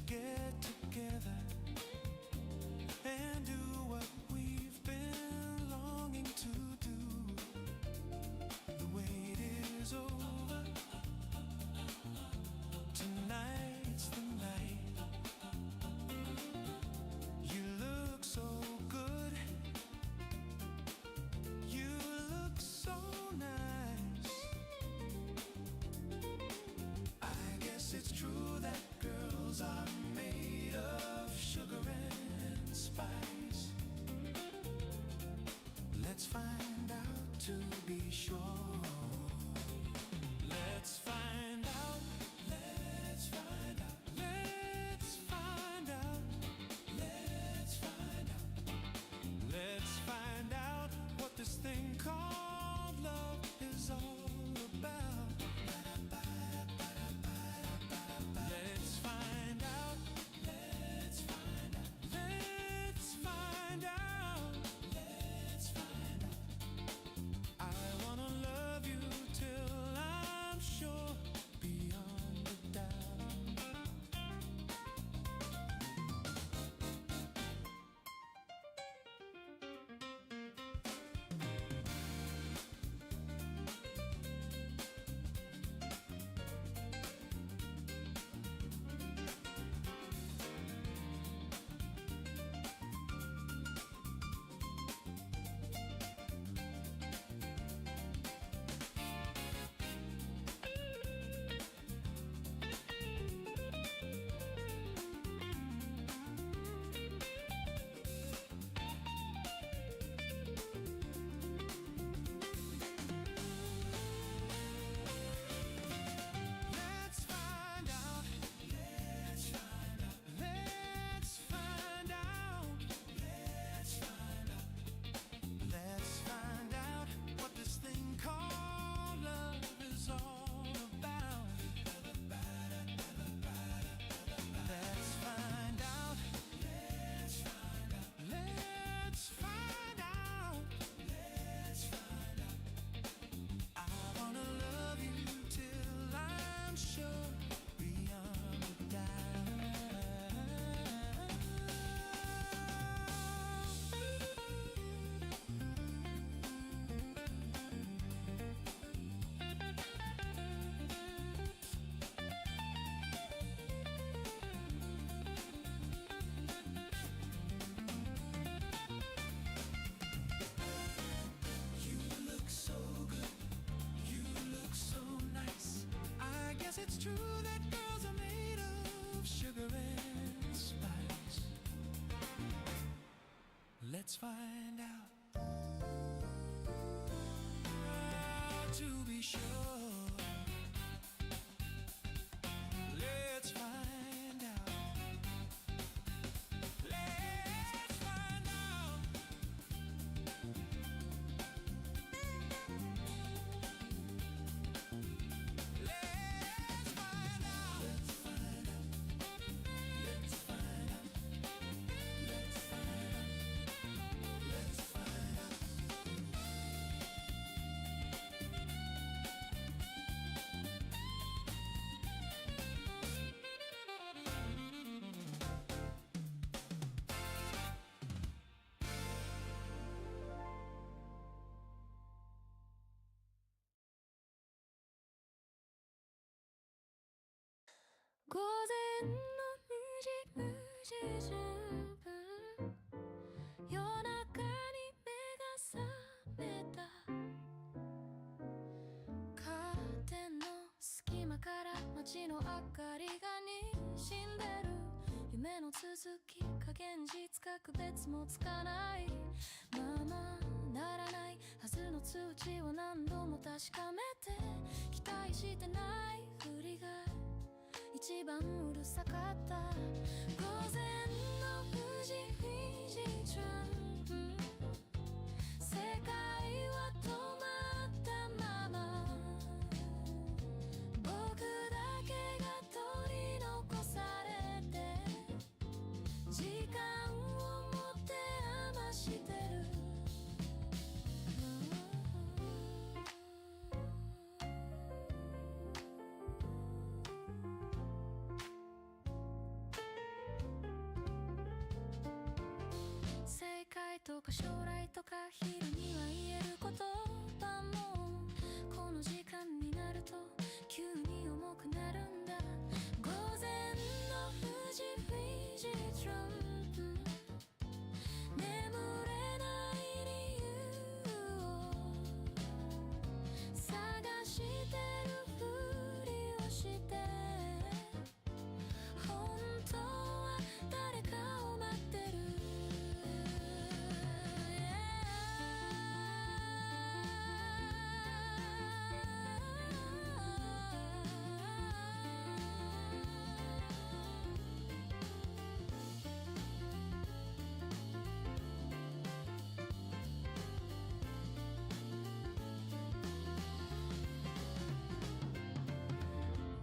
get together and do what we've been longing to do. The wait is over. Tonight's the night. You look so good. You look so nice. I guess it's true that girls are made of sugar and spice. Let's find out to be sure. Let's find out. Let's find out. Let's find out. Let's find out. Let's find out what this thing called love is all about. Let's find out. Let's find out. Let's find out. Let's find out. I wanna love you till I'm sure beyond a doubt. Let's find out. Let's find out. Let's find out. Let's find out. Let's find out what this thing called love is all about. Let's find out. Let's find out. Let's find out. Let's find out. I wanna love you till I'm sure beyond a doubt. You look so good. You look so nice. I guess it's true that girls are made of sugar and spice. Let's find out. To be sure. Let's find out. Let's find out. Let's find out. Let's find out. Let's find out. Let's find out. Let's find out.午前のムジ十分夜中に目が覚めたカーテンの隙間から街の明かりが滲んでる夢の続きか現実か区別もつかないままならないはずの通知を何度も確かめて期待してないふりが一番うるさかった午前の富士フィジーチューン世界は止まったまま僕だけが取り残されて時間を持て余してるか将来とか昼には言える言葉もこの時間になると急に重くなるんだ。午前の富士フィジトロン眠れない理由を探してるふりをして本当は誰かを待ってる。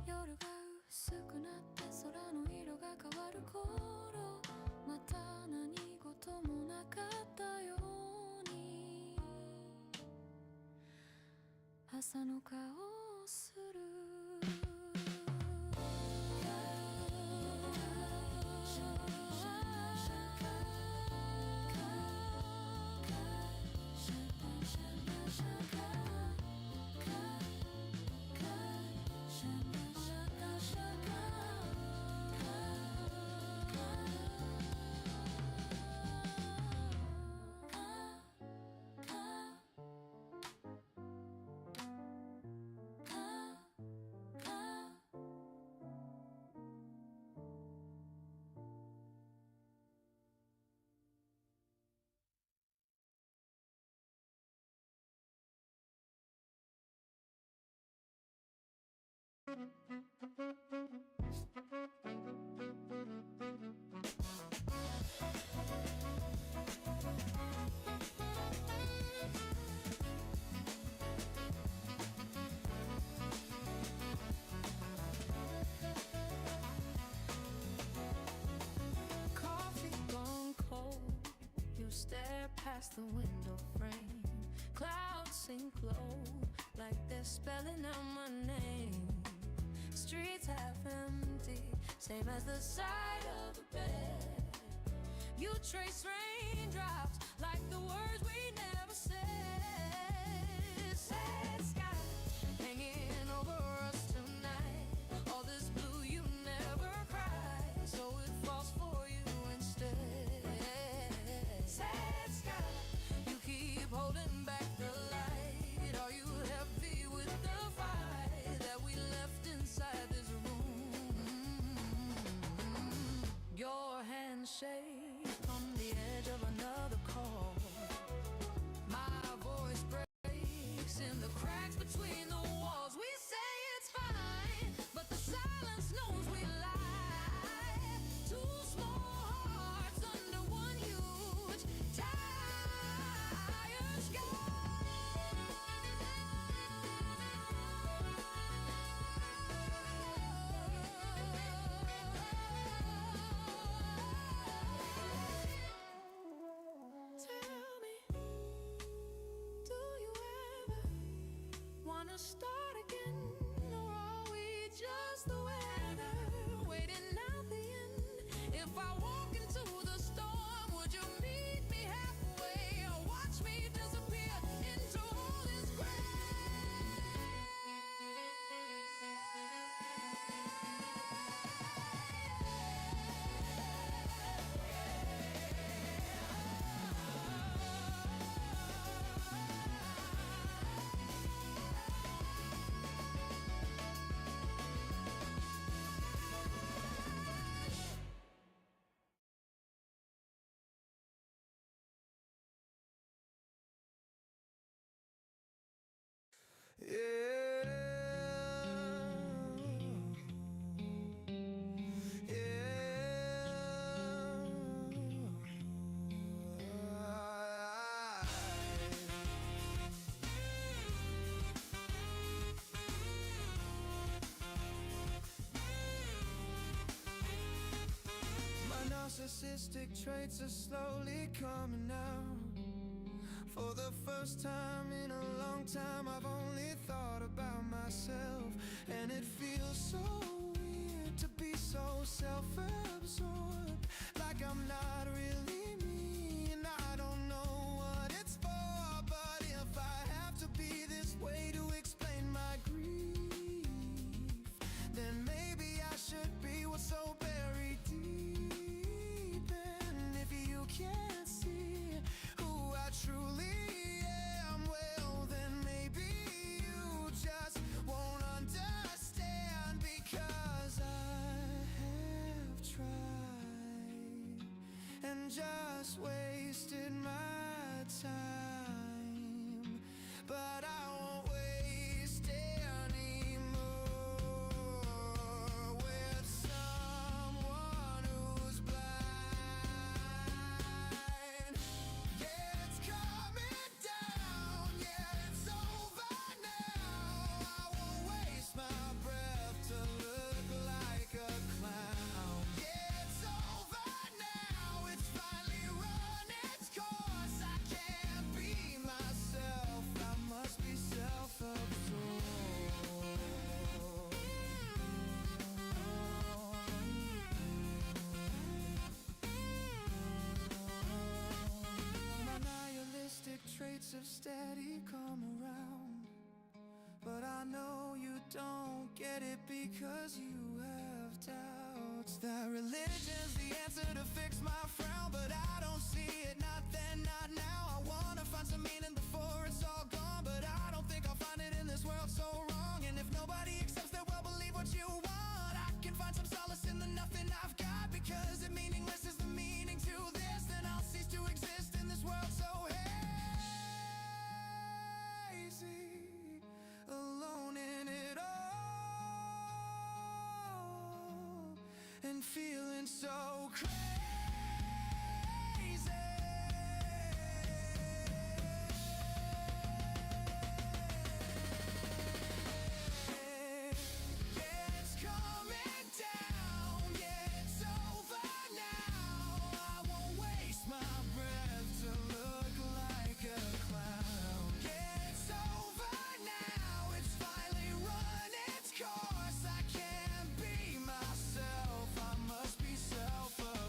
夜が薄くなって空の色が変わる頃また何事もなかったように朝の顔をする。Coffee gone cold. You stare past the window frame. Clouds sink low, like they're spelling out my name. Streets half empty, same as the side of a bed. You trace raindrops like the words we never said. Sad sky hanging over us tonight. All this blue you never cry, so it falls for you instead. Sad sky, you keep holding back the light. Are you heavy with the fight that we left inside this room? Your hands shake from the edge of another call. My voice breaks in the cracks between the walls. We say it's fine, but the silence knows we lie. Two small hearts under one huge tired sky. Tell me, do you ever wanna start again? Or are we just the weather waiting out the end? If I walk into the storm, would you meet me halfway or watch me disappear into all this gray? My narcissistic traits are slowly coming out. For the first time in a long time, I've only thought about myself. And it feels so weird to be so self-absorbed, like I'm not really me, and I don't know and just wasted my time, but I won't waste it anymore with someone who's blind. Yeah, it's coming down, yeah, it's over now. I won't waste my breath to look like a clown. Yeah, it's over now, it's finally run its course. I can't be myself, I must be self-absorbed. My nihilistic traits of steady come around, but I know you don't get it because you have doubts that religion's the answer to fix my frown, but I don't see it, not then, not now. I wanna find some meaning before it's all gone, but I don't think I'll find it in this world so wrong. And if nobody accepts that, well, believe what you want. I can find some solace in the nothing I've got, because if meaningless is the meaning to this, then I'll cease to exist in this world so hazy, alone in it all, and feeling so crazy. Yeah, it's coming down, yeah, it's over now. I won't waste my breath to look like a clown. Yeah, it's over now, it's finally run its course. I can't be myself, I must be self-absorbed.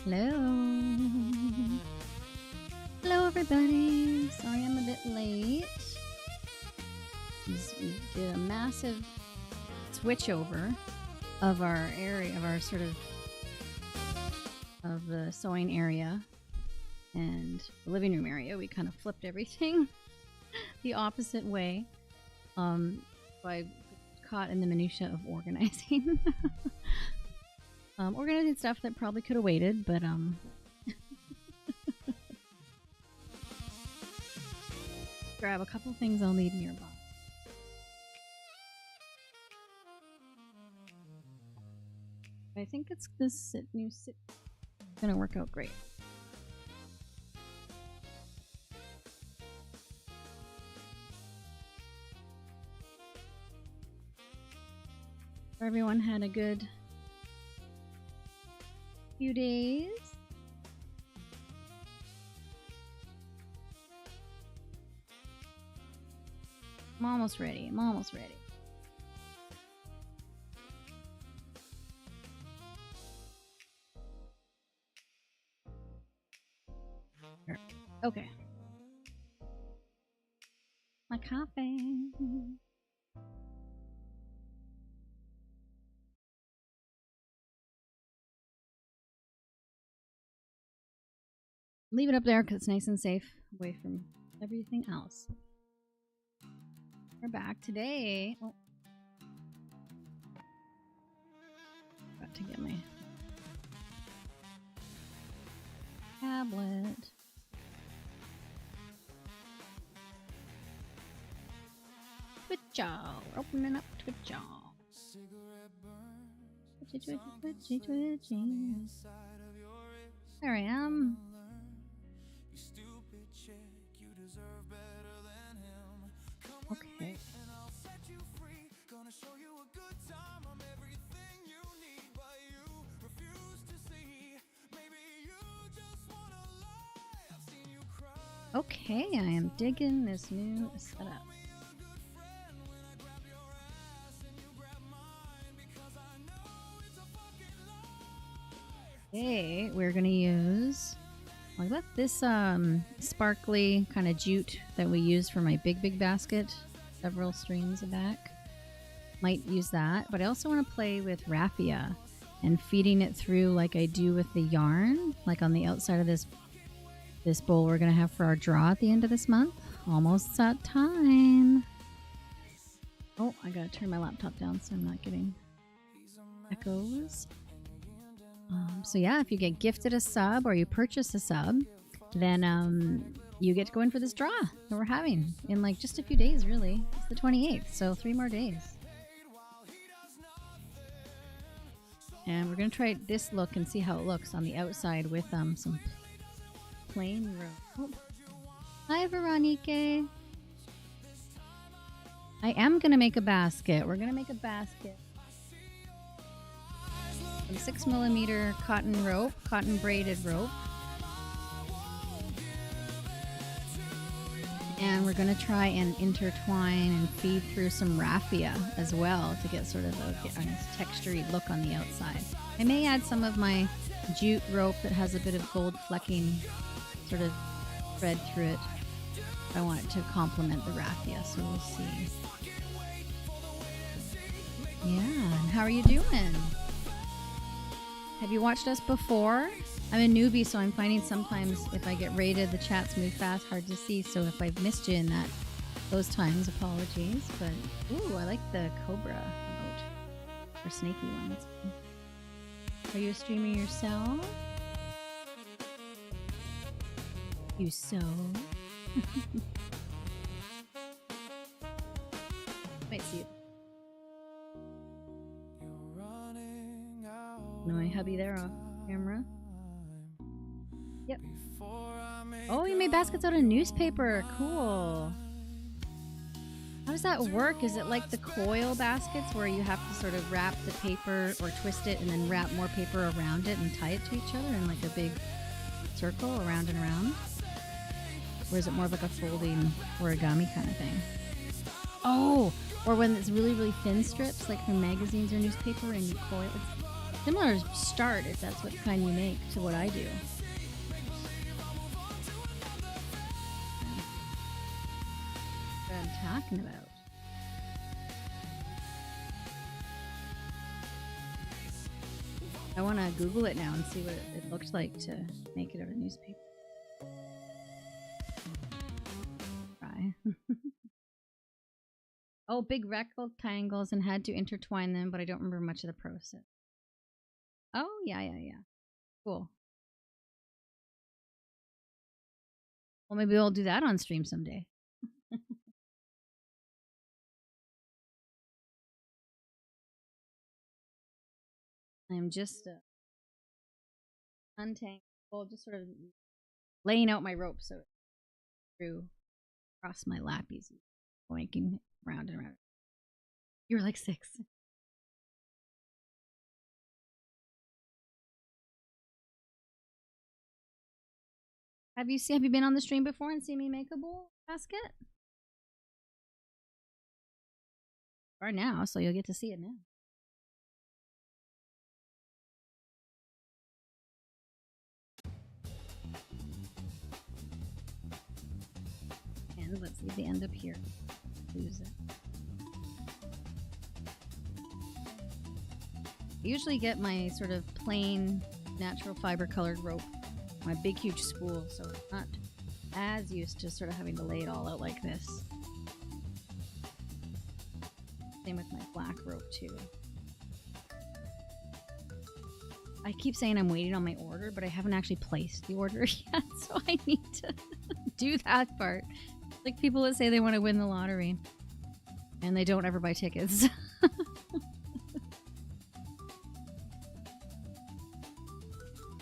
Hello. Hello, everybody. Sorry I'm a bit late. We did a massive switch over of our area, of our sort of the sewing area and the living room area. We kind of flipped everything the opposite way. So I got caught in the minutia of organizing. Organizing stuff that probably could have waited, but grab a couple things I'll need nearby. I think it's this new sit gonna work out great. Everyone had a good few days. I'm almost ready. Okay. My coffee. Leave it up there because it's nice and safe away from everything else. We're back today. Oh. Got to get my tablet. Twitch-all. We're opening up Twitch-all. Twitchy. There I am. Okay. Okay, I am digging this new setup. Okay, we're gonna use, I got this sparkly kind of jute that we use for my big basket several streams back. Might use that, but I also want to play with raffia and feeding it through like I do with the yarn, like on the outside of this bowl we're gonna have for our draw at the end of this month. Almost that time. Oh, I gotta turn my laptop down so I'm not getting echoes. So yeah, if you get gifted a sub or you purchase a sub, then you get to go in for this draw that we're having in like just a few days, really. It's the 28th, so 3 more days. And we're gonna try this look and see how it looks on the outside with some plain rope. Oh. Hi, Veronique. I am gonna make a basket. We're gonna make a basket. Some 6mm cotton rope, cotton braided rope. And we're going to try and intertwine and feed through some raffia as well to get sort of a nice textured look on the outside. I may add some of my jute rope that has a bit of gold flecking sort of thread through it. I want it to complement the raffia, so we'll see. Yeah, and how are you doing? Have you watched us before? I'm a newbie, so I'm finding sometimes if I get rated, the chats move fast, hard to see. So if I've missed you in those times, apologies. But ooh, I like the cobra emote or snaky one. That's cool. Are you a streamer yourself? You sew? Might see it. No, my hubby there off camera. Yep. Oh, you made baskets out of newspaper. Cool. How does that work? Is it like the coil baskets where you have to sort of wrap the paper or twist it and then wrap more paper around it and tie it to each other in like a big circle around and around? Or is it more of like a folding origami kind of thing? Oh, or when it's really, really thin strips like from magazines or newspaper and you coil it. Similar start, if that's what kind you make, to what I do. What I'm talking about. I want to Google it now and see what it looked like to make it out of newspaper. Try. Oh, big rectangles and had to intertwine them, but I don't remember much of the process. Oh, yeah. Cool. Well, maybe we'll do that on stream someday. I'm just untangling, just sort of laying out my rope so it through across my lap easy, boinking round and round. You're like 6. Have you been on the stream before and seen me make a bowl basket? Or now, so you'll get to see it now. And let's leave the end up here. Use it. I usually get my sort of plain natural fiber colored rope, my big huge spool, so I'm not as used to sort of having to lay it all out like this. Same with my black rope too. I keep saying I'm waiting on my order, but I haven't actually placed the order yet, so I need to do that part. Like people that say they want to win the lottery and they don't ever buy tickets.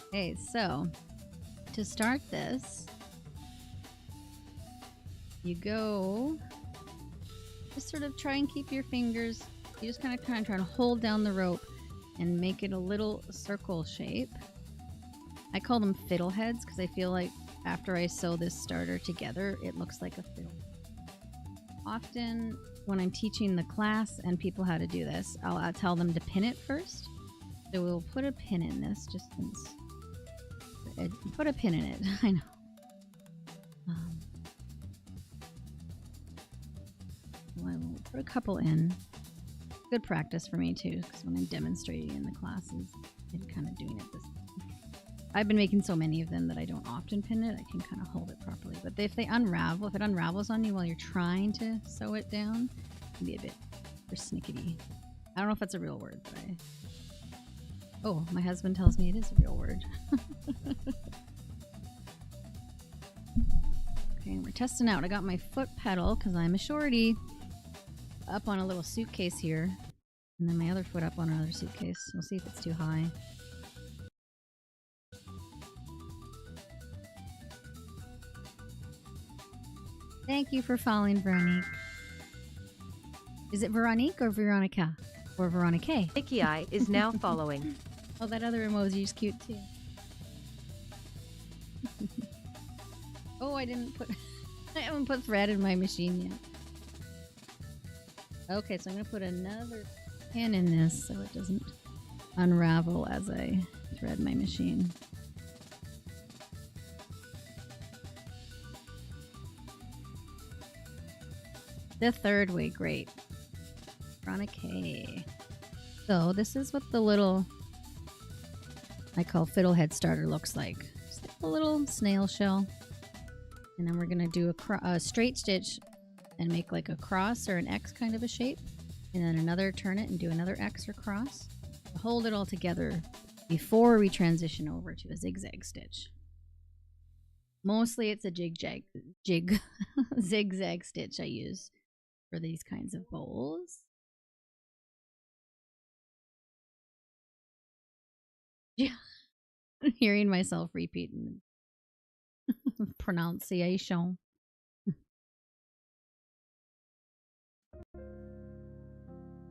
Okay, so to start this, you go, just sort of try and keep your fingers, you just kind of try to hold down the rope and make it a little circle shape. I call them fiddle heads because I feel like after I sew this starter together, it looks like a fiddle. Often when I'm teaching the class and people how to do this, I'll tell them to pin it first. So we'll put a pin in this, just put a pin in it. I know. Well, I will put a couple in. Good practice for me too, because when I'm demonstrating in the classes, I'm kind of doing it this way. I've been making so many of them that I don't often pin it. I can kind of hold it properly. But if it unravels on you while you're trying to sew it down, it can be a bit persnickety. I don't know if that's a real word, but oh, my husband tells me it is a real word. Okay, we're testing out. I got my foot pedal, because I'm a shorty, up on a little suitcase here. And then my other foot up on another suitcase. We'll see if it's too high. Thank you for following, Veronique. Is it Veronique or Veronica? Or Veronica? Nikki I is now following. Oh, that other emoji is cute too. Oh, I haven't put thread in my machine yet. Okay, so I'm gonna put another pin in this so it doesn't unravel as I thread my machine. The third way, great. Veronica. So this is what the little, I call fiddlehead starter looks like. Just like a little snail shell. And then we're going to do a straight stitch and make like a cross or an X kind of a shape. And then another, turn it and do another X or cross. Hold it all together before we transition over to a zigzag stitch. Mostly it's a zigzag stitch I use for these kinds of bowls. Yeah, I'm hearing myself repeating pronunciation.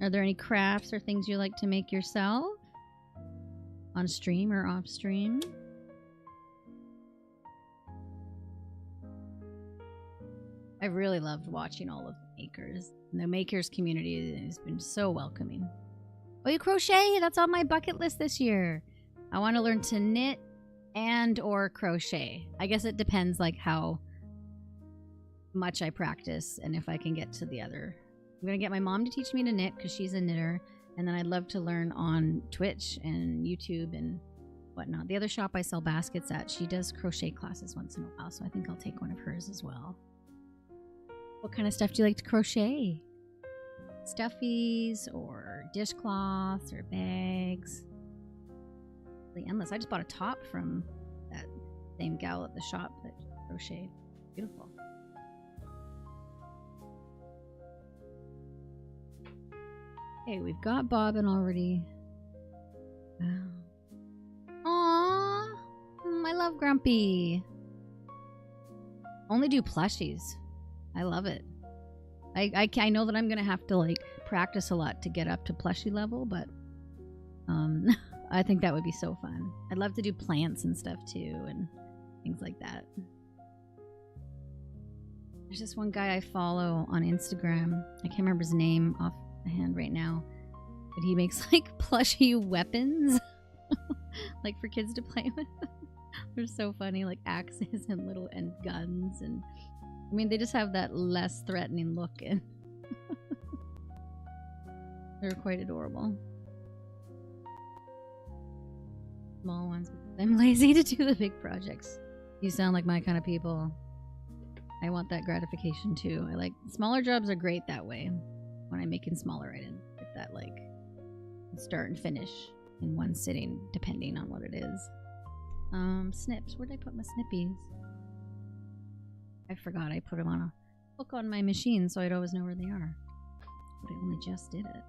Are there any crafts or things you like to make yourself on stream or off stream? I really loved watching all of the makers. And the makers community has been so welcoming. Oh, you crochet? That's on my bucket list this year. I want to learn to knit and or crochet. I guess it depends like how much I practice and if I can get to the other. I'm going to get my mom to teach me to knit because she's a knitter. And then I'd love to learn on Twitch and YouTube and whatnot. The other shop I sell baskets at, she does crochet classes once in a while. So I think I'll take one of hers as well. What kind of stuff do you like to crochet? Stuffies or dishcloths or bags? Really endless. I just bought a top from that same gal at the shop that crocheted. Beautiful. Okay, we've got Bobbin already. Aww, I love Grumpy. Only do plushies. I love it. I know that I'm gonna have to like practice a lot to get up to plushie level, but I think that would be so fun. I'd love to do plants and stuff too, and things like that. There's this one guy I follow on Instagram. I can't remember his name off the hand right now, but he makes like plushie weapons, like for kids to play with. They're so funny, like axes and little and guns, and I mean they just have that less threatening look, and they're quite adorable. Small ones. I'm lazy to do the big projects. You sound like my kind of people. I want that gratification too. I like smaller jobs are great that way. When I'm making smaller items, get that like start and finish in one sitting, depending on what it is. Snips. Where did I put my snippies? I forgot I put them on a hook on my machine, so I'd always know where they are. But I only just did it.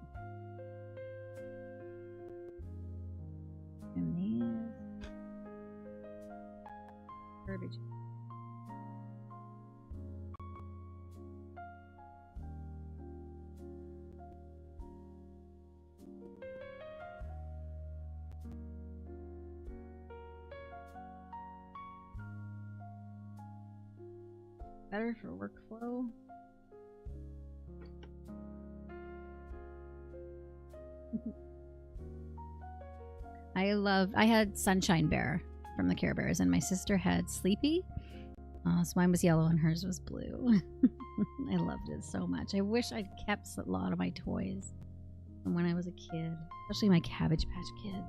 And these garbage. Better for workflow. I had Sunshine Bear from the Care Bears, and my sister had Sleepy. So mine was yellow and hers was blue. I loved it so much. I wish I'd kept a lot of my toys from when I was a kid, especially my Cabbage Patch Kid.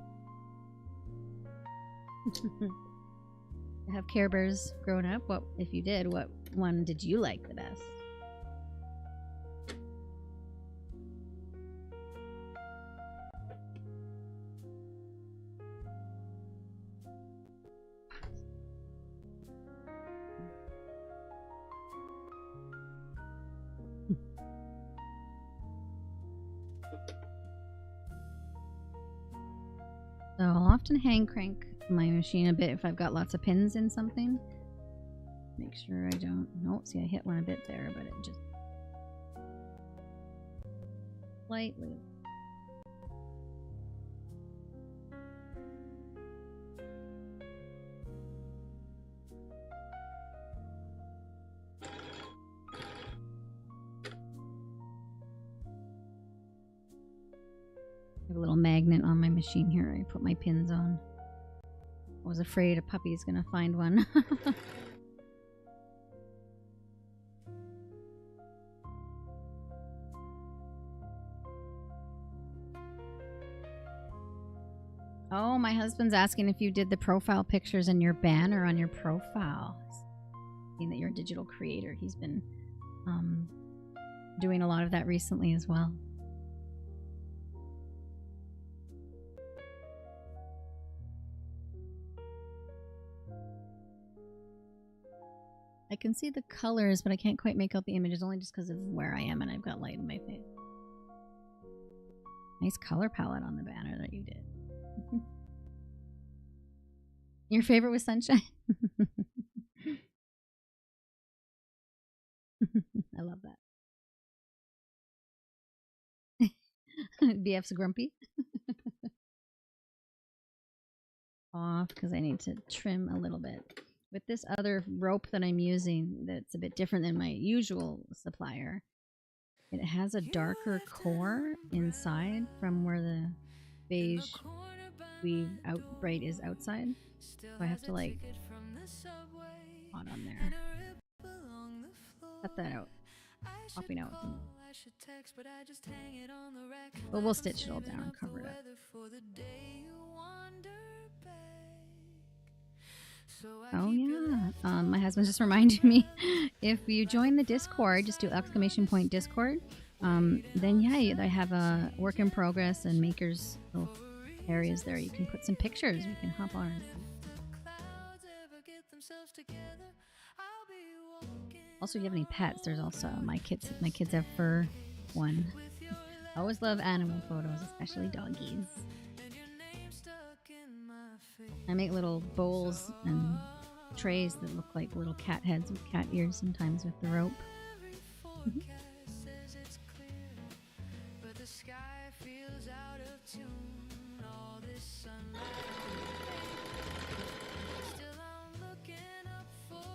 Have Care Bears grown up? What, if you did, what one did you like the best? So I'll often hand crank my machine a bit if I've got lots of pins in something. Make sure I don't... Nope, see I hit one a bit there, but it just... Slightly. I have a little magnet on my machine here I put my pins on. I was afraid a puppy's gonna find one. Oh, my husband's asking if you did the profile pictures in your banner on your profile. Seeing that you're a digital creator. He's been doing a lot of that recently as well. I can see the colors, but I can't quite make out the images, only just because of where I am and I've got light in my face. Nice color palette on the banner that you did. Your favorite was Sunshine? I love that. BF's grumpy. Off because I need to trim a little bit. With this other rope that I'm using that's a bit different than my usual supplier, it has a darker core inside from where the beige weave out bright is outside. So I have to like pot on there. Cut that out. Popping out. But we'll stitch it all down and cover it up. Oh yeah. My husband just reminded me, if you join the Discord, just do ! Discord. Then yeah, I have a work in progress and makers little areas there. You can put some pictures. You can hop on. Also, if you have any pets, there's also my kids. My kids have fur one. I always love animal photos, especially doggies. I make little bowls and trays that look like little cat heads with cat ears sometimes with the rope.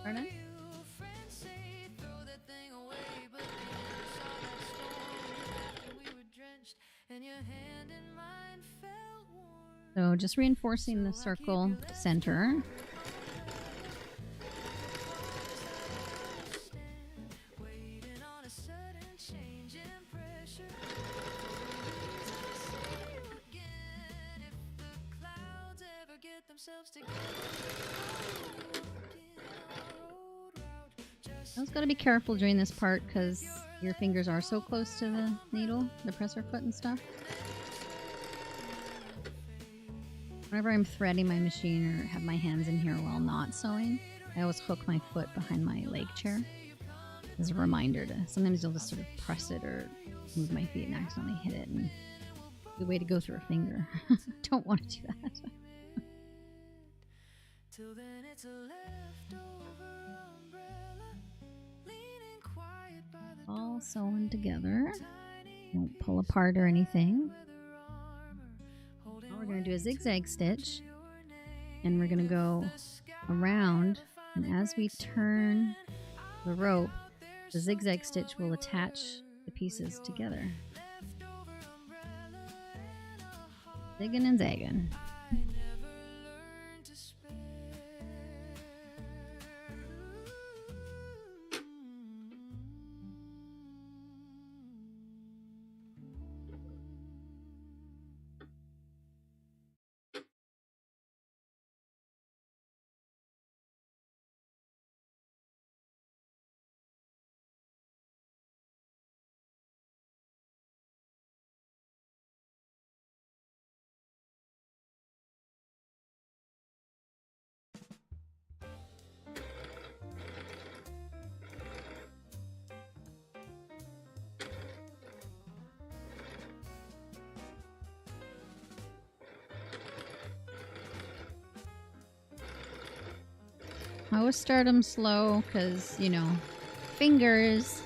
Pardon? So just reinforcing the circle center. I was got to be careful during this part because your fingers are so close to the needle, the presser foot and stuff. Whenever I'm threading my machine or have my hands in here while not sewing, I always hook my foot behind my leg chair as a reminder to, sometimes you'll just sort of press it or move my feet and accidentally hit it, and good way to go through a finger. Don't want to do that. All sewn together. Won't pull apart or anything. Now we're going to do a zigzag stitch, and we're going to go around, and as we turn the rope, the zigzag stitch will attach the pieces together. Zigging and zagging. I always start them slow because, you know, fingers.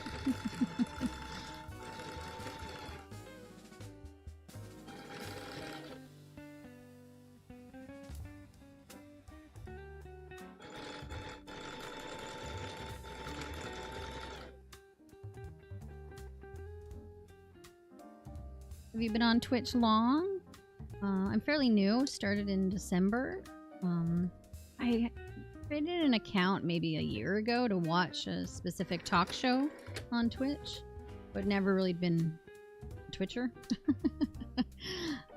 Have you been on Twitch long? I'm fairly new. Started in December. I created an account maybe a year ago to watch a specific talk show on Twitch, but never really been a Twitcher.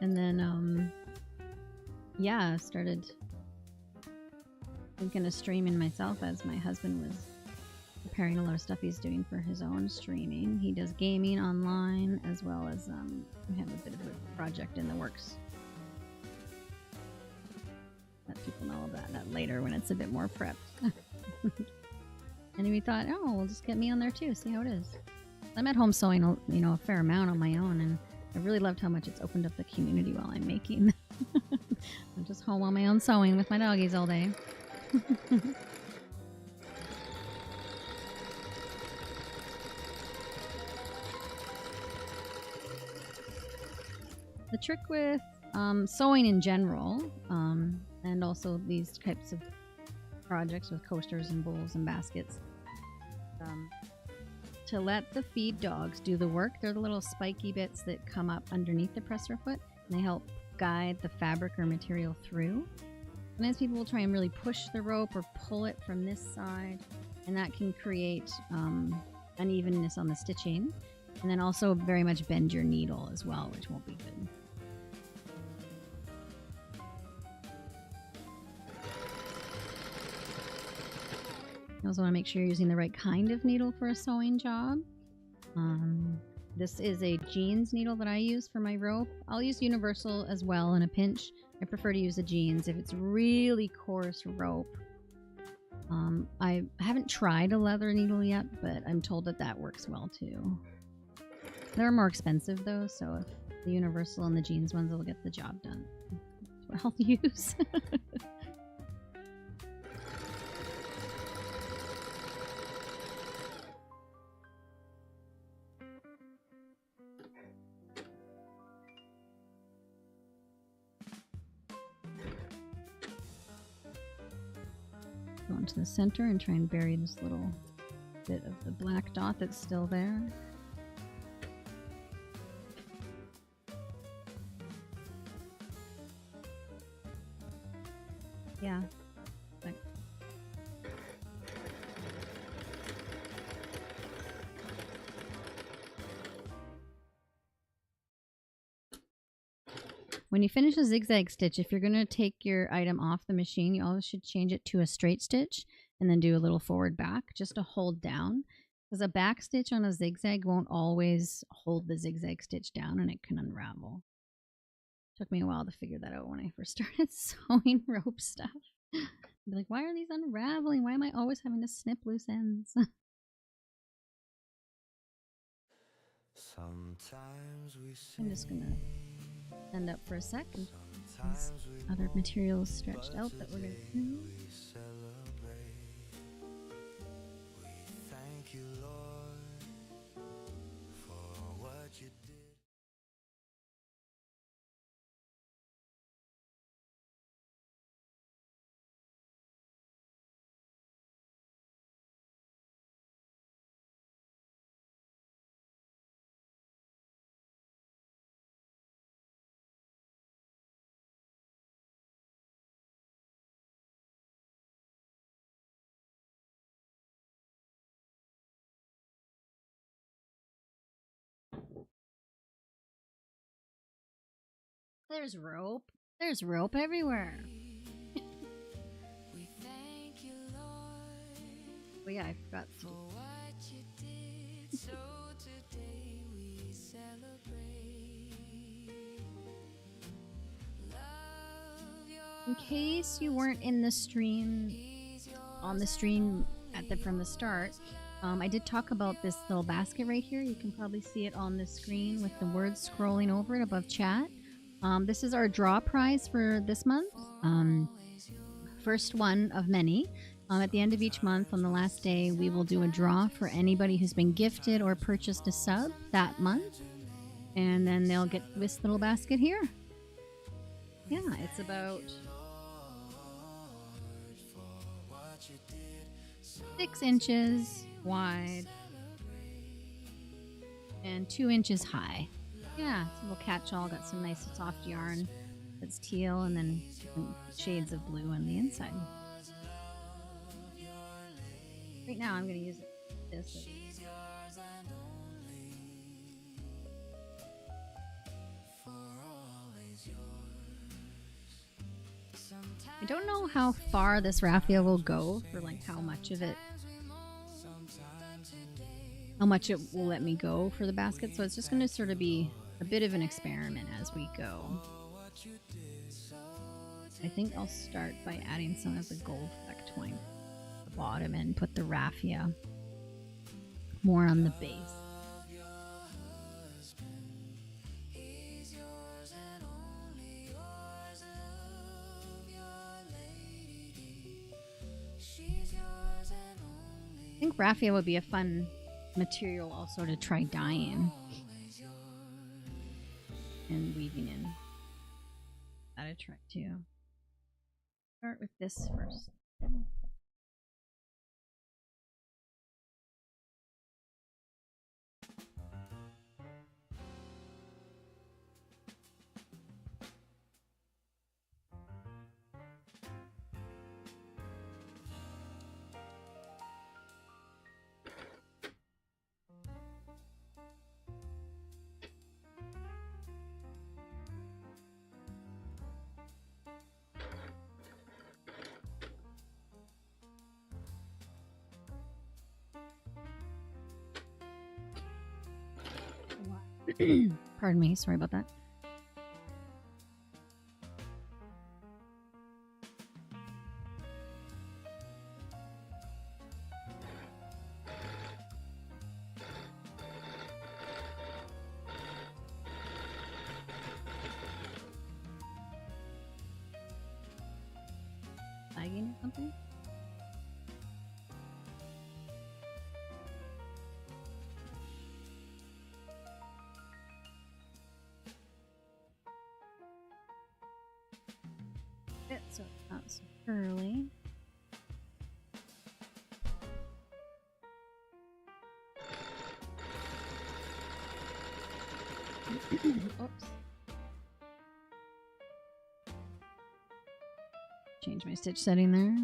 And then, yeah, started thinking of streaming myself as my husband was preparing a lot of stuff he's doing for his own streaming. He does gaming online as well as we have a bit of a project in the works. Let people know about that later when it's a bit more prepped. And we thought, oh, we'll just get me on there too, see how it is. I'm at home sewing, you know, a fair amount on my own, and I really loved how much it's opened up the community while I'm making. I'm just home on my own sewing with my doggies all day. The trick with sewing in general, and also these types of projects with coasters and bowls and baskets, to let the feed dogs do the work. They're the little spiky bits that come up underneath the presser foot, and they help guide the fabric or material through. Sometimes people will try and really push the rope or pull it from this side, and that can create unevenness on the stitching, and then also very much bend your needle as well, which won't be good. You also want to make sure you're using the right kind of needle for a sewing job. This is a jeans needle that I use for my rope. I'll use universal as well in a pinch. I prefer to use a jeans if it's really coarse rope. I haven't tried a leather needle yet, but I'm told that that works well too. They're more expensive though, so if the universal and the jeans ones will get the job done. That's what I'll use. Go into the center and try and bury this little bit of the black dot that's still there. Yeah. Like, when you finish a zigzag stitch, if you're going to take your item off the machine, you always should change it to a straight stitch and then do a little forward back just to hold down, because a back stitch on a zigzag won't always hold the zigzag stitch down and it can unravel. Took me a while to figure that out when I first started sewing rope stuff. I'd be like, why are these unraveling? Why am I always having to snip loose ends? Sometimes we I'm just gonna stand up for a sec and these other materials stretched out that we're gonna do. celebrate. We thank you, Lord, for what you did. There's rope. There's rope everywhere. We thank you, Lord, But yeah, I forgot to. for what you did. So today we celebrate. Love your In case you weren't in the stream, on the stream from the start, I did talk about this little basket right here. You can probably see it on the screen with the words scrolling over it above chat. This is our draw prize for this month. First one of many. At the end of each month, on the last day, we will do a draw for anybody who's been gifted or purchased a sub that month. And then they'll get this little basket here. Yeah, it's about 6 inches wide and 2 inches high. Yeah, it's a little catch-all. Got some nice soft yarn that's teal and then different shades of blue on the inside. Right now I'm going to use this. I don't know how far this raffia will go, for like how much of it, how much it will let me go for the basket. So it's just going to sort of be a bit of an experiment as we go. I think I'll start by adding some of the gold fleck twine at the bottom and put the raffia more on the base. I think raffia would be a fun material also to try dyeing and weaving in. That'd try too. Start with this first. Pardon me, sorry about that. Lagging or something? So it's not so early. Oops. Change my stitch setting there.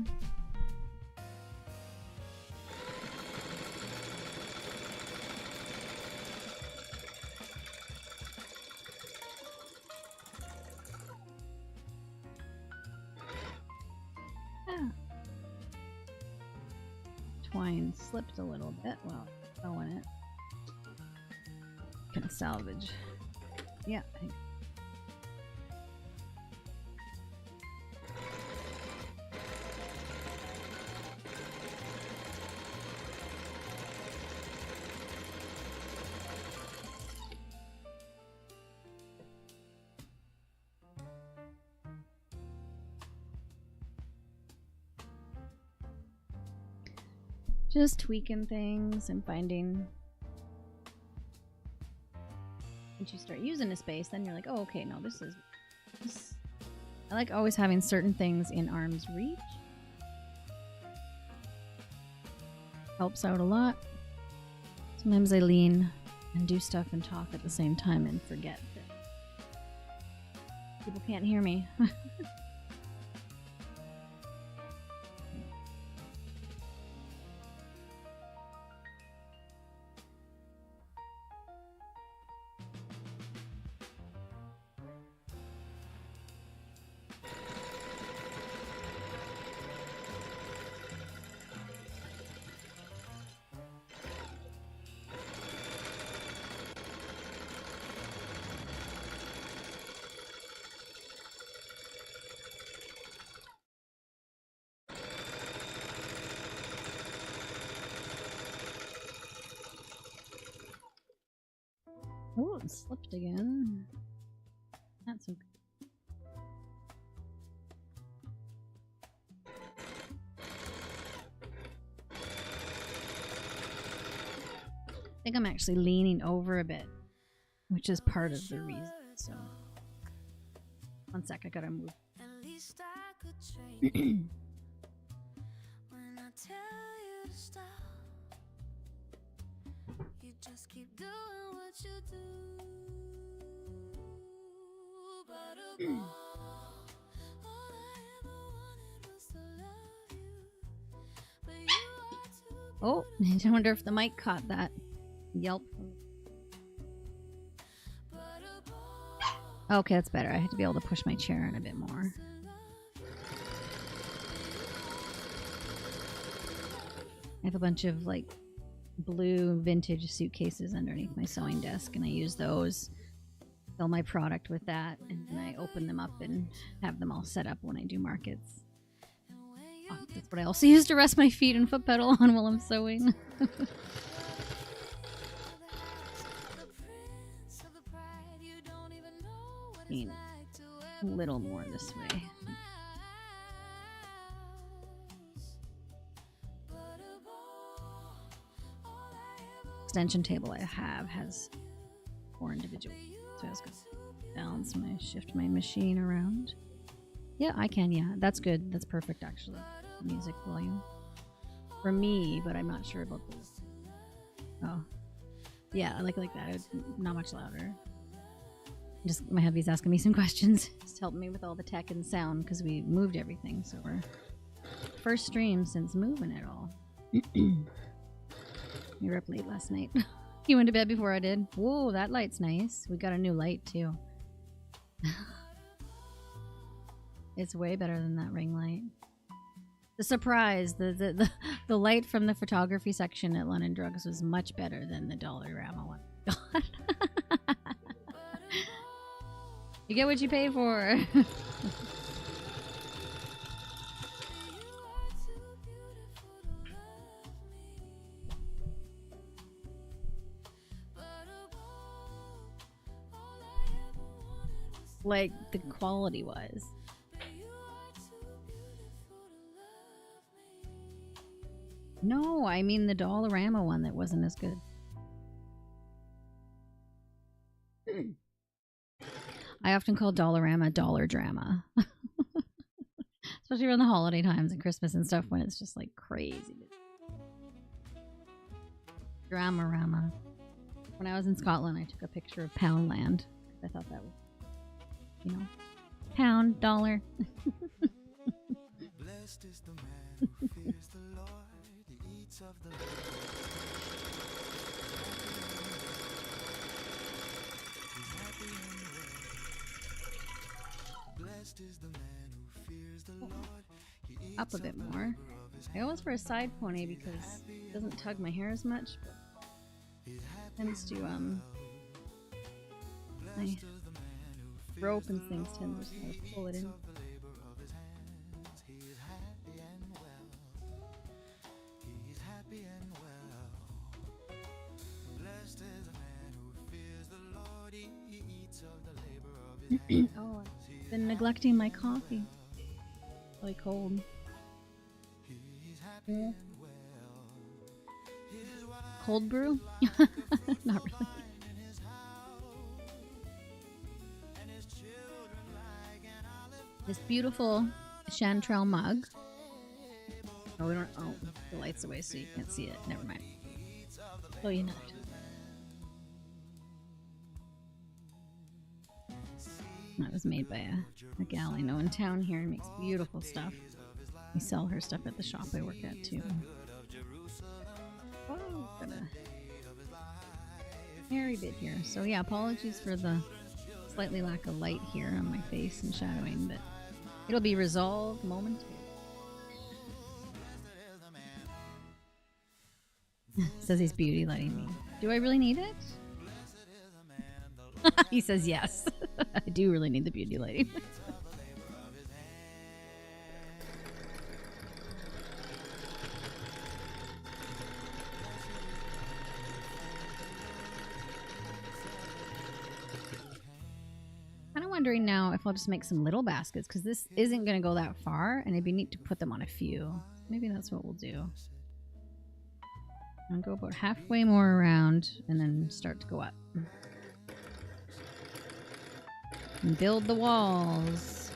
Twine slipped a little bit. Well, throwing it. Can salvage. Yeah, I think. Just tweaking things and finding. Once you start using a space, then you're like, oh, okay, no, this is. I like always having certain things in arm's reach. Helps out a lot. Sometimes I lean and do stuff and talk at the same time and forget that people can't hear me. Oh, it slipped again. That's okay. I think I'm actually leaning over a bit, which is part of the reason. So, one sec, I gotta move. At least I could train when I tell you to stop. You just keep doing what you do. But above, all I ever wanted was to love you. But you are too. Oh, I wonder if the mic caught that yelp. Okay, that's better. I had to be able to push my chair in a bit more. I have a bunch of like blue vintage suitcases underneath my sewing desk, and I use those, fill my product with that, and then I open them up and have them all set up when I do markets. Oh, that's what I also use to rest my feet and foot pedal on while I'm sewing. I mean, a little more this way. Extension table I have has 4 individual, so I was gonna balance my, shift my machine around. Yeah, I can. Yeah, that's good. That's perfect, actually. Music volume for me, but I'm not sure about this. Oh, yeah, I like that. It's not much louder. Just my hubby's asking me some questions. Just helping me with all the tech and sound because we moved everything. So we're first stream since moving it all. You were up late last night. You went to bed before I did. Whoa, that light's nice. We got a new light too. It's way better than that ring light. The surprise, the light from the photography section at London Drugs was much better than the Dollarama one. God. You get what you pay for. Like the quality was. No, I mean the Dollarama one that wasn't as good. I often call Dollarama dollar drama. Especially around the holiday times and Christmas and stuff when it's just like crazy. Drama-rama. When I was in Scotland, I took a picture of Poundland. I thought that was, you know, pound, dollar. Blessed is the man who fears the Lord, he eats of the he's happy and well. Blessed is the man who fears the Lord, he eats Up a bit more. I always wear a side pony because it doesn't tug my hair as much, but tends to my rope and things tend to kind of pull it in. Oh, I've been neglecting my coffee. Really cold. Yeah. Cold brew? Not really. This beautiful chanterelle mug. Oh, we don't. Oh, the light's away, so you can't see it. Never mind. Oh, you know. That was made by a gal I know in town here and makes beautiful stuff. We sell her stuff at the shop I work at too. Oh, got a hairy bit here. So yeah, apologies for the slightly lack of light here on my face and shadowing, but it'll be resolved momentarily. Says he's beauty lighting me. Do I really need it? He says yes. I do really need the beauty lighting. Kind of wondering now if I'll just make some little baskets because this isn't going to go that far and it'd be neat to put them on a few. Maybe that's what we'll do. I'll go about halfway more around and then start to go up. And build the walls.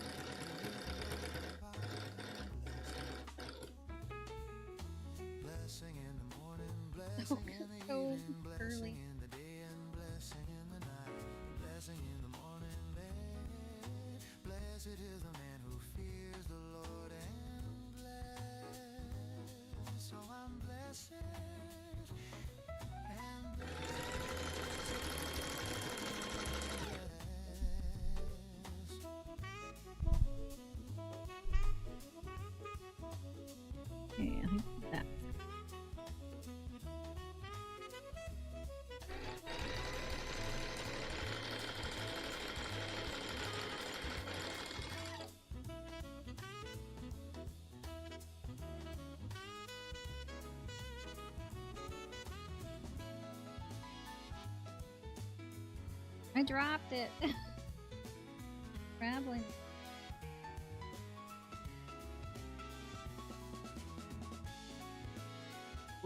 Oh, so curly. Okay, I think that. I dropped it. Traveling.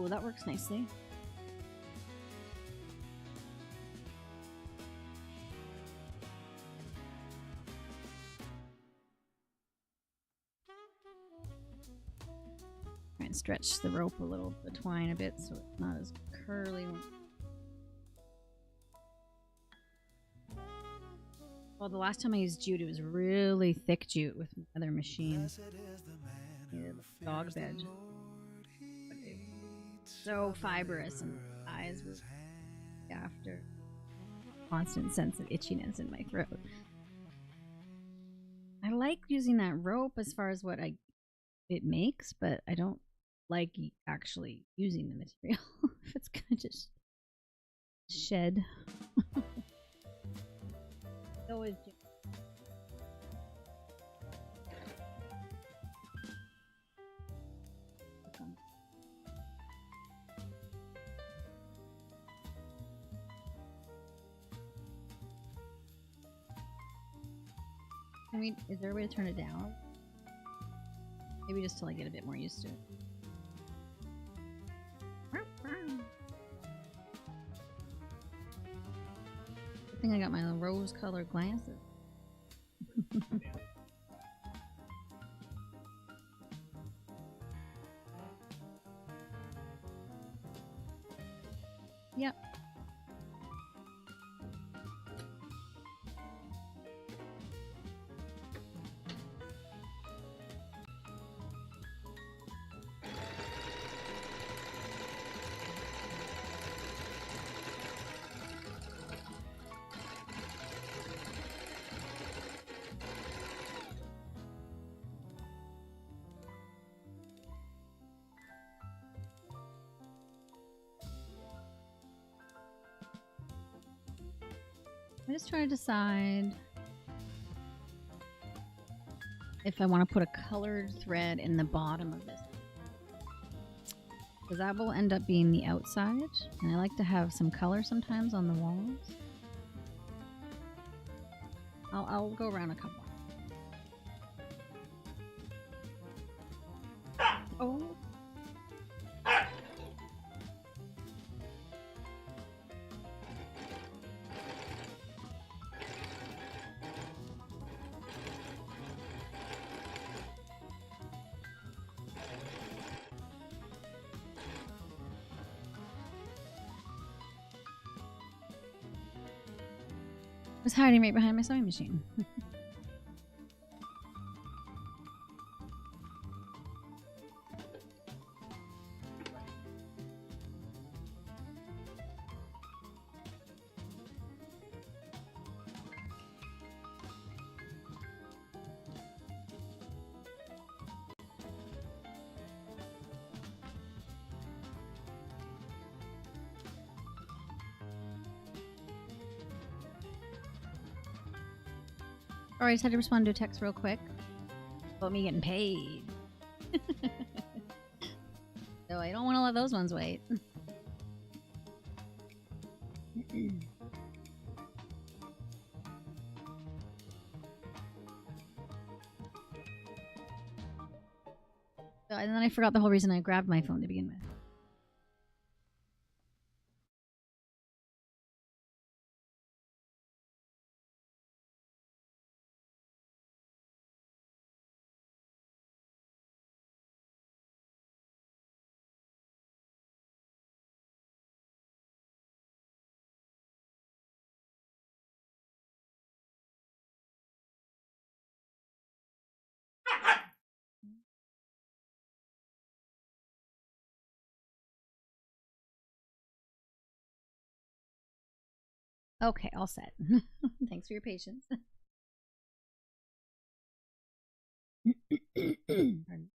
Oh, that works nicely. Try and stretch the rope a little, the twine a bit, so it's not as curly. Well, the last time I used jute, it was really thick jute with other machines. Yeah, the dog bed. So fibrous, and eyes were after constant sense of itchiness in my throat. I like using that rope as far as what it makes, but I don't like actually using the material. If it's gonna just shed. So is Is there a way to turn it down? Maybe just till I get a bit more used to it. I think I got my rose-colored glasses. Yep. I'm just trying to decide if I want to put a colored thread in the bottom of this. Because that will end up being the outside. And I like to have some color sometimes on the walls. I'll go around a couple. Oh. I was hiding right behind my sewing machine. Alright, I just had to respond to a text real quick about me getting paid. So I don't want to let those ones wait. And then I forgot the whole reason I grabbed my phone to begin with. Okay, all set. Thanks for your patience. Pardon.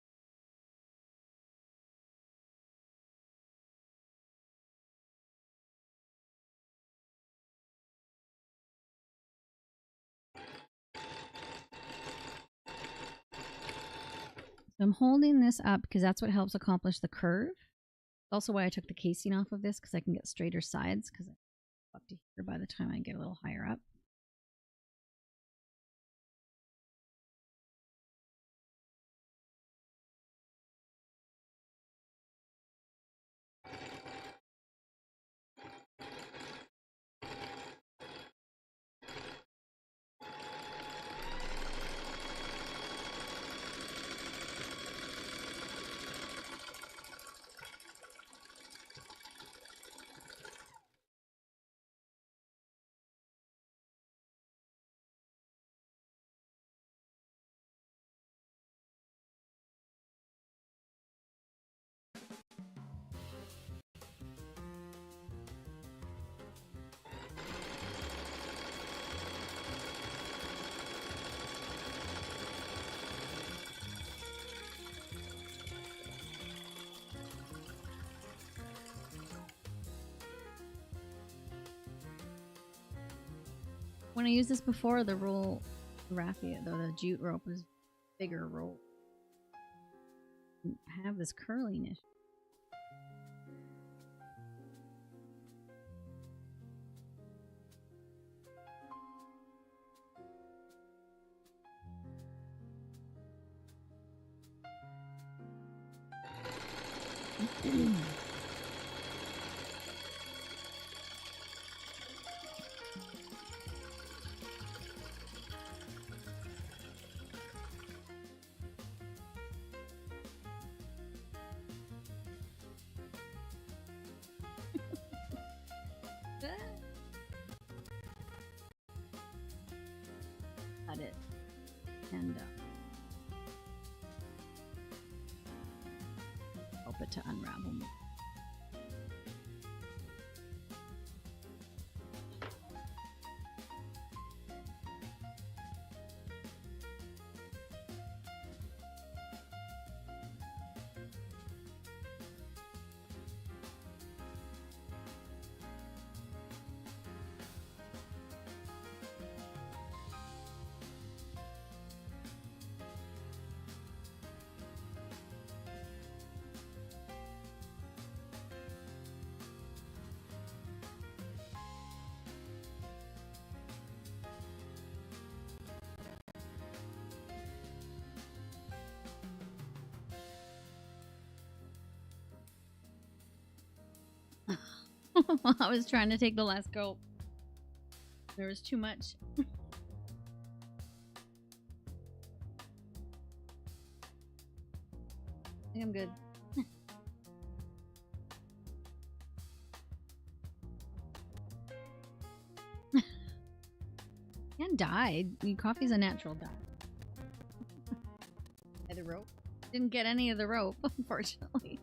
So I'm holding this up because that's what helps accomplish the curve. Also why I took the casing off of this, because I can get straighter sides, because I'm up to here by the time I get a little higher up. When I used this before, the roll raffia, though the jute rope was bigger roll. Didn't have this curling issue. Cut it and help it to unravel more. I was trying to take the last gulp. There was too much. I think I'm good. And died. Coffee's a natural dye. The rope. Didn't get any of the rope, unfortunately.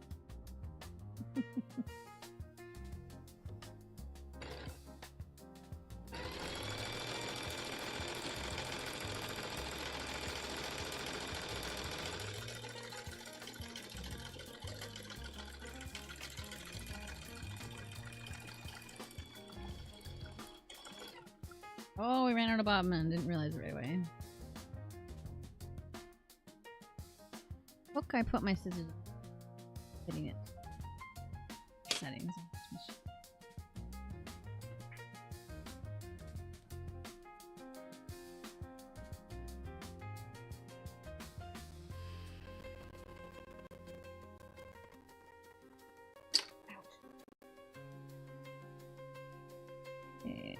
Oh, we ran out of bobbin. Didn't realize it right away. Look, I put my scissors on. Hitting it. Settings. Okay.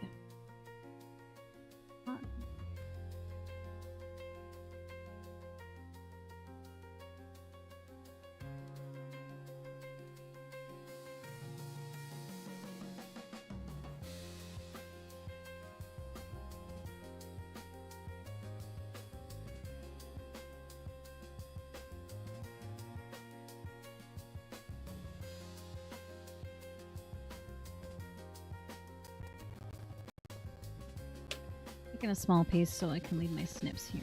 Taking a small piece so I can leave my snips here.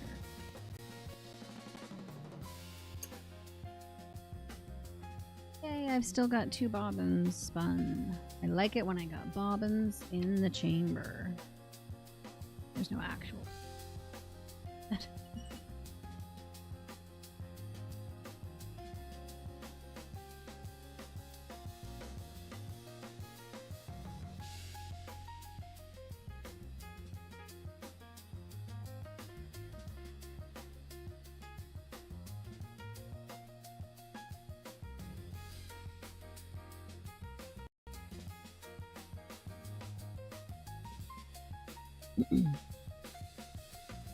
Yay, I've still got 2 bobbins spun. I like it when I got bobbins in the chamber. There's no actual.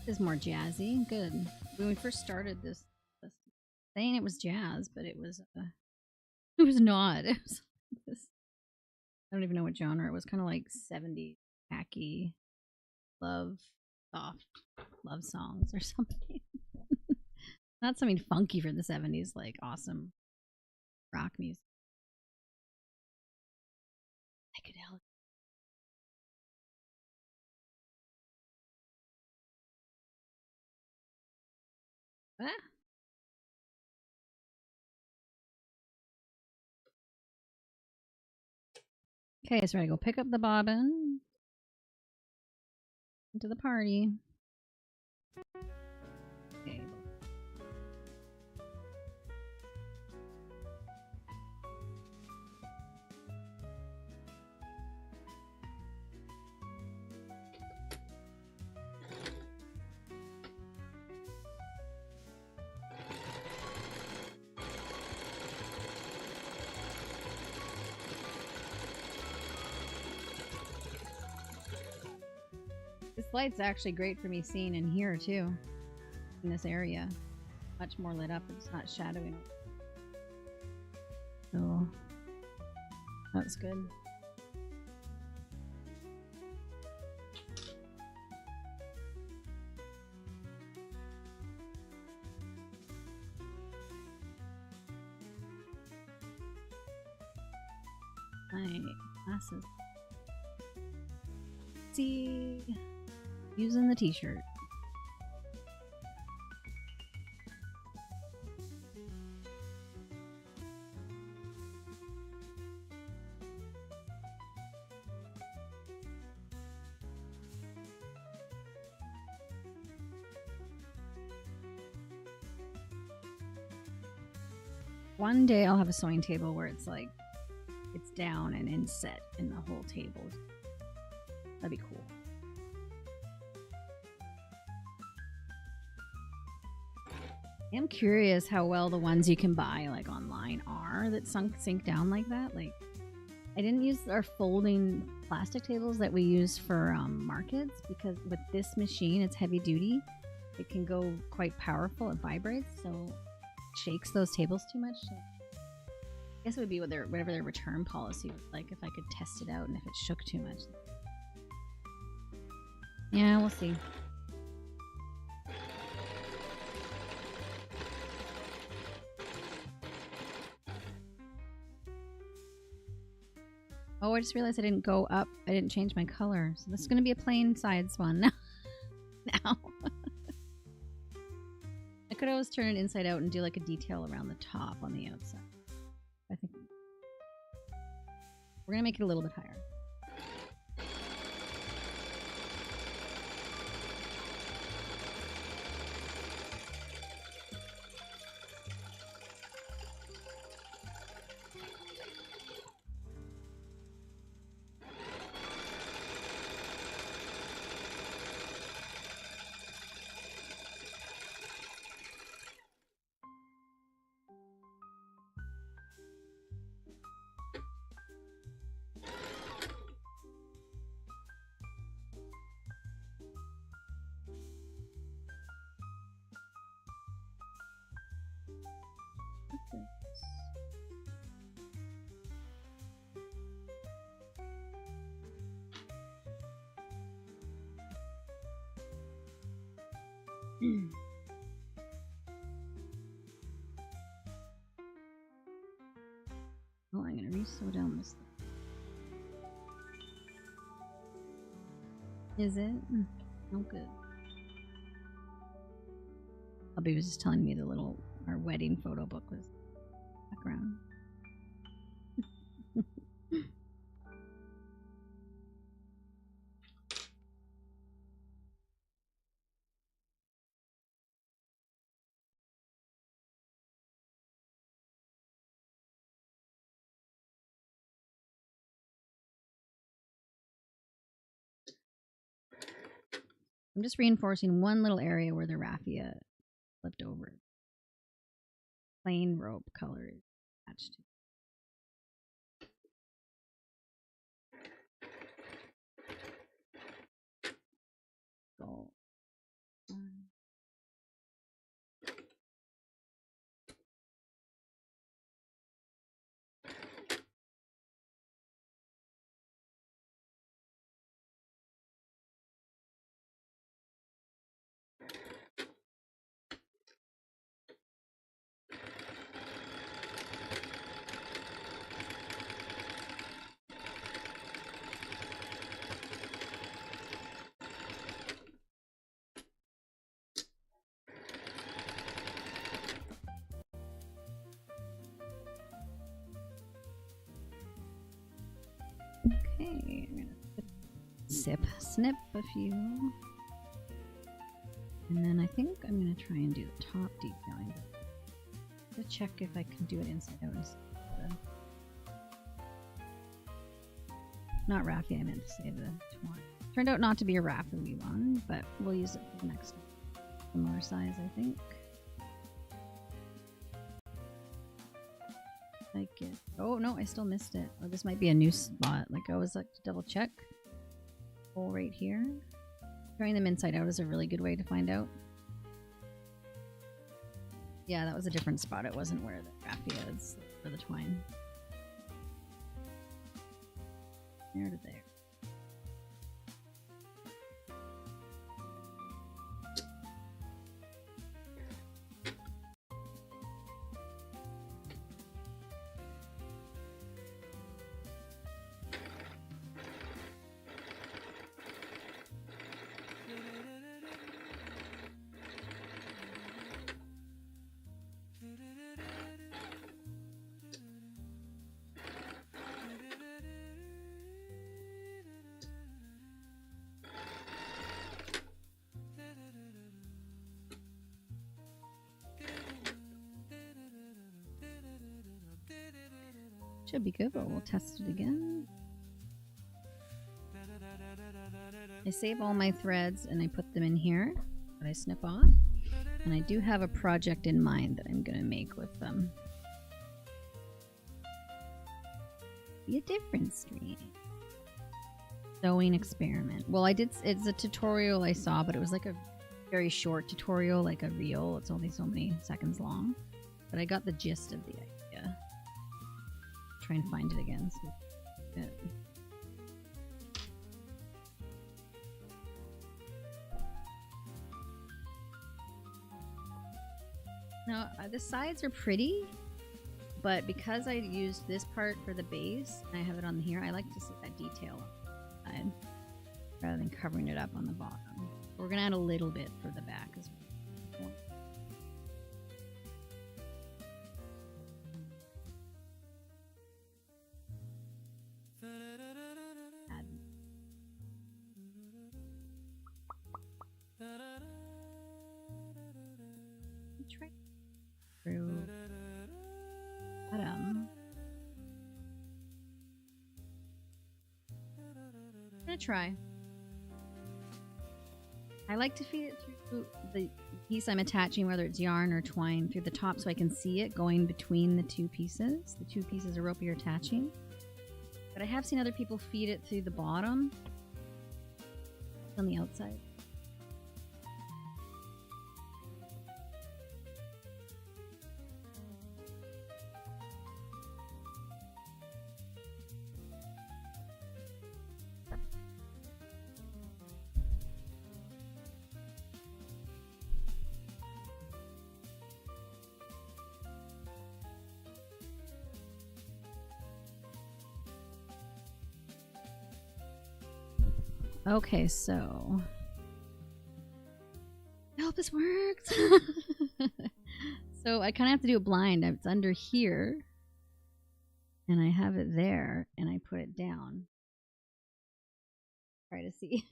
This is more jazzy. Good. When we first started this saying it was jazz, but it was not. It was this, I don't even know what genre. It was kind of like 70s hacky soft love songs or something. Not something funky for the 70s, like awesome rock music. Psychedelic. Ah. Okay, so I go pick up the bobbin into the party. Okay. This light's actually great for me seeing in here too. In this area. Much more lit up. It's not shadowing. So that's good. My glasses. See, using the t-shirt. One day I'll have a sewing table where it's like it's down and inset in the whole table. That'd be cool. I'm curious how well the ones you can buy like online are that sink down like that. Like, I didn't use our folding plastic tables that we use for markets because with this machine, it's heavy duty. It can go quite powerful. It vibrates, so it shakes those tables too much. So I guess it would be whatever their return policy was like if I could test it out and if it shook too much. Yeah, we'll see. Oh, I just realized I didn't go up. I didn't change my color. So this is going to be a plain sides one now. I could always turn it inside out and do like a detail around the top on the outside. I think we're going to make it a little bit higher. Oh, I'm gonna re-sew down this thing. Is it? Oh, good. Hubby was just telling me our wedding photo book was background. I'm just reinforcing one little area where the raffia flipped over. Plain rope color is attached to. Gold. Okay, I'm gonna snip a few. And then I think I'm gonna try and do the top detailing. To check if I can do it inside out instead of not raffia, I meant to say the twine. Turned out not to be a raffia one, but we'll use it for the next one. Similar size, I think. Like it. Oh no, I still missed it. Oh, this might be a new spot. Like I always like to double check. Hole right here. Trying them inside out is a really good way to find out. Yeah, that was a different spot. It wasn't where the raffia is for the twine. There to there. Should be good, but we'll test it again. I save all my threads and I put them in here that I snip off. And I do have a project in mind that I'm going to make with them. Be a different stream. Sewing experiment. Well, it's a tutorial I saw, but it was like a very short tutorial, like a reel. It's only so many seconds long. But I got the gist of the idea. Try and find it again. So good. Now, the sides are pretty, but because I used this part for the base, and I have it on here, I like to see that detail on the side rather than covering it up on the bottom. We're going to add a little bit for the back as well. Try through bottom. I'm gonna try. I like to feed it through the piece I'm attaching, whether it's yarn or twine, through the top so I can see it going between the two pieces of rope you're attaching. But I have seen other people feed it through the bottom on the outside. Okay, so I hope this works. So I kind of have to do it blind. It's under here, and I have it there, and I put it down. Try to see.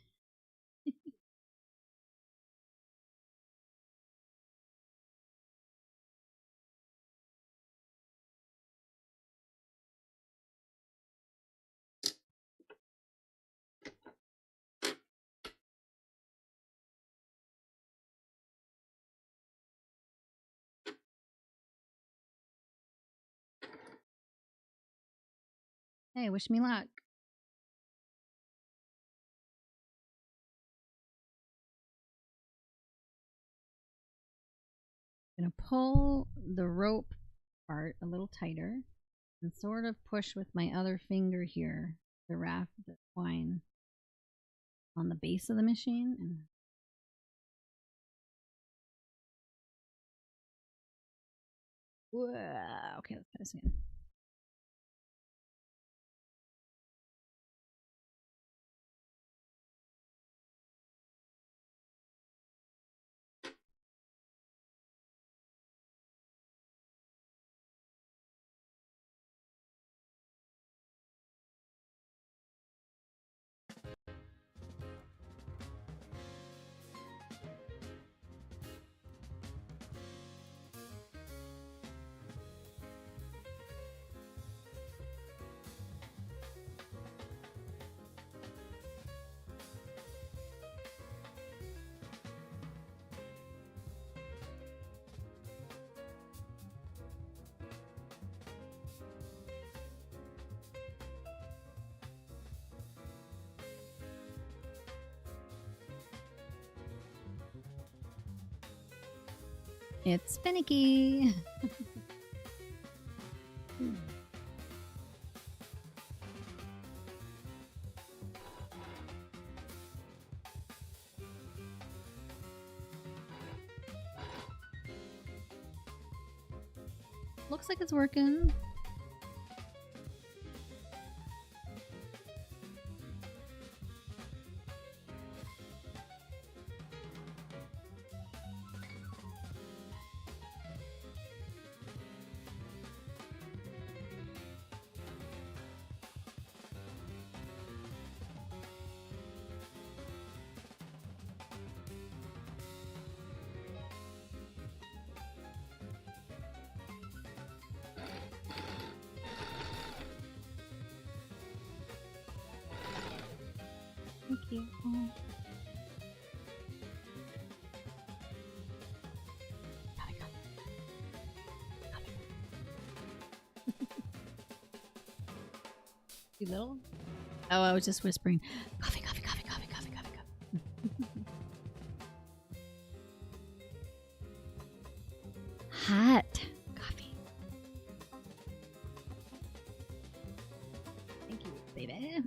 Hey, wish me luck. I'm gonna pull the rope part a little tighter and sort of push with my other finger here the twine on the base of the machine. And whoa, okay, let's try this again. It's finicky. Looks like it's working. Thank you. Oh. Too little? Oh, I was just whispering. Coffee, coffee, coffee, coffee, coffee, coffee, coffee. Hot coffee. Thank you, baby.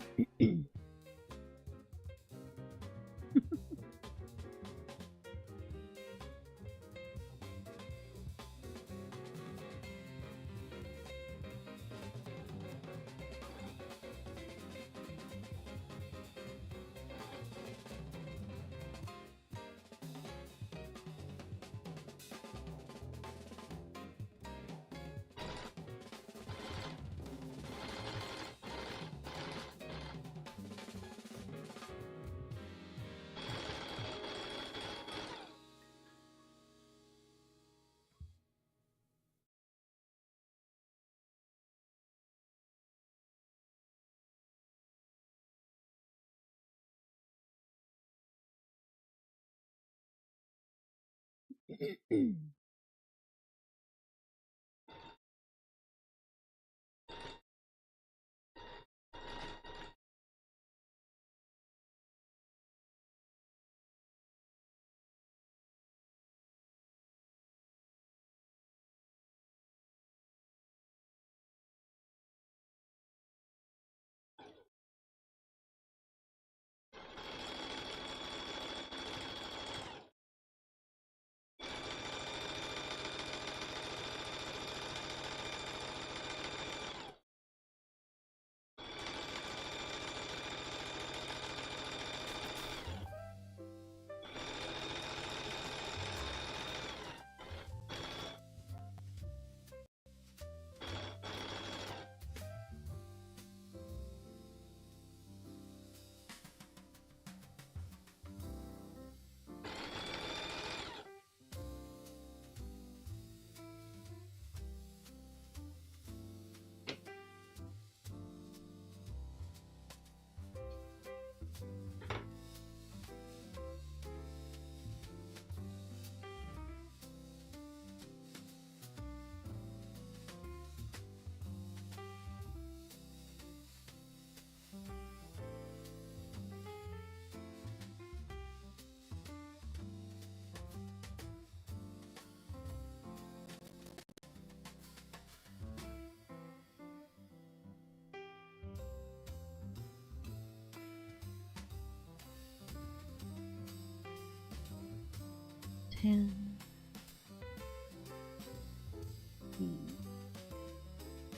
Ten.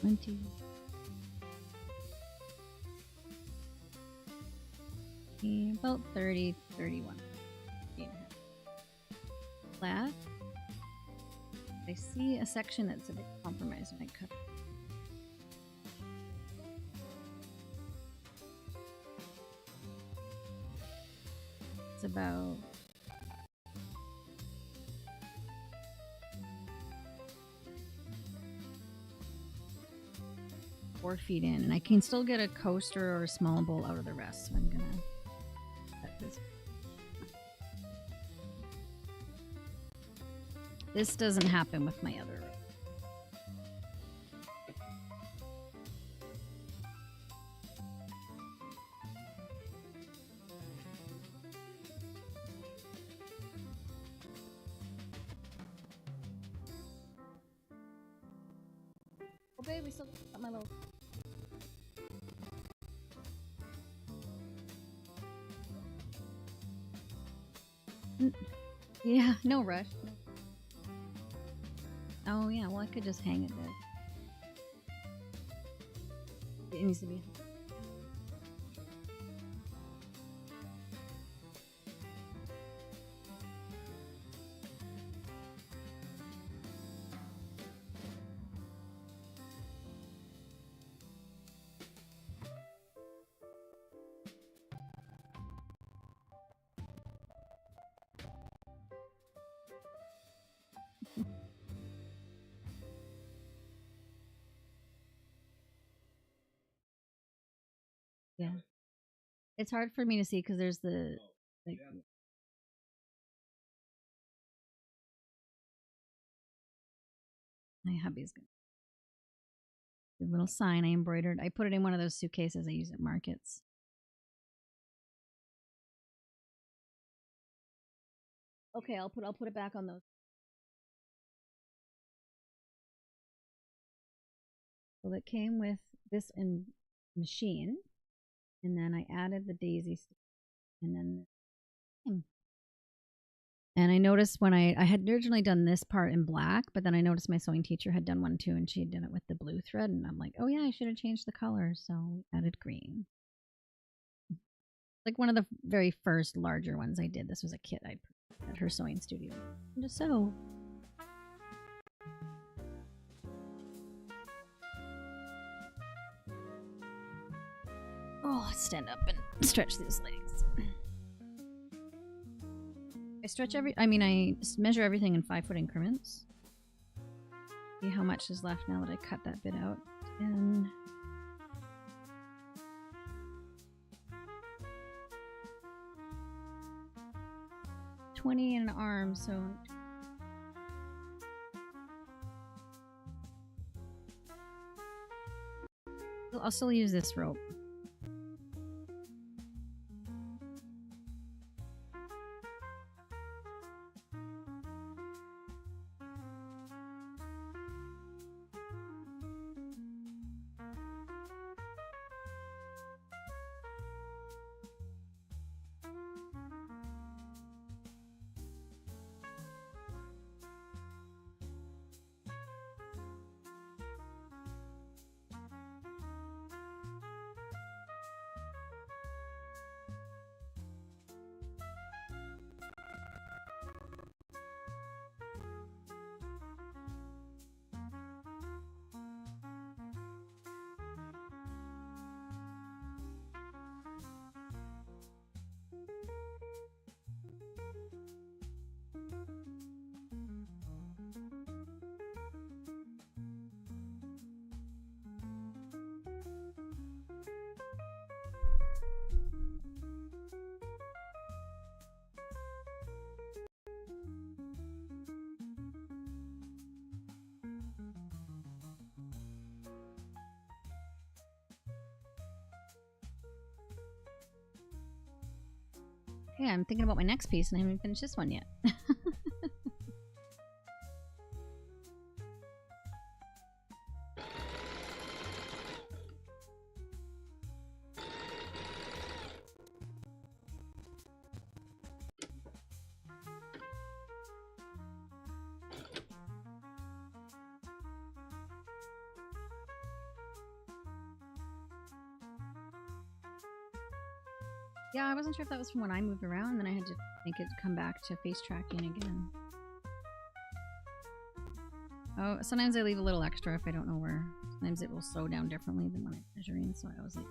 20. About 30, 31. Left. I see a section that's a bit compromised when I cut. It's about 4 feet in, and I can still get a coaster or a small bowl out of the rest, so I'm gonna cut this. This doesn't happen with my other rope. Wait, we still got my little. Yeah, no rush. Oh yeah, well I could just hang it there. It needs to be. Yeah. It's hard for me to see because there's the like my hubby's gonna the little sign I embroidered. I put it in one of those suitcases I use at markets. Okay, I'll put it back on those. Well, it came with this machine, and then I added the daisy stick, and then and I noticed when I had originally done this part in black, but then I noticed my sewing teacher had done one too, and she had done it with the blue thread, and I'm like, oh yeah, I should have changed the color, so we added green. Like one of the very first larger ones I did. This was a kit I'd put at her sewing studio. And to sew. Oh, let's stand up and stretch these legs. I measure everything in 5-foot increments. See how much is left now that I cut that bit out. And 20 in an arm, so I'll still use this rope. Yeah, I'm thinking about my next piece and I haven't finished this one yet. Yeah, I wasn't sure if that was from when I moved around, and then I had to make it come back to face tracking again. Oh, sometimes I leave a little extra if I don't know where. Sometimes it will sew down differently than when I'm measuring, so I always like.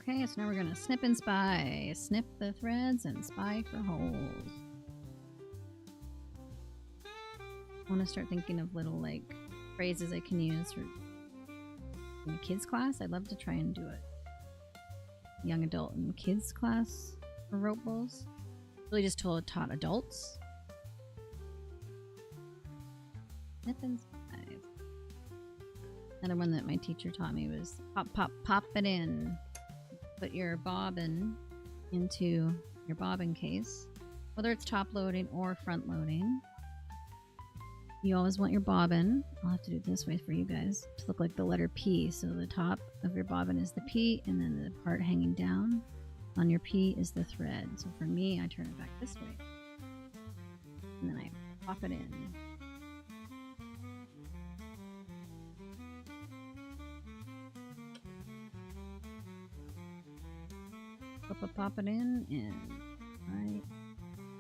Okay, so now we're gonna snip and spy. Snip the threads and spy for holes. I want to start thinking of little like phrases I can use for in a kids class. I'd love to try and do it. Young adult and kids class for rope bowls. Really just taught adults. Snip and spy. Another one that my teacher taught me was pop it in. Put your bobbin into your bobbin case, whether it's top loading or front loading. You always want your bobbin, I'll have to do it this way for you guys, to look like the letter P. So the top of your bobbin is the P, and then the part hanging down on your P is the thread. So for me, I turn it back this way. And then I pop it in. Pop it in, and I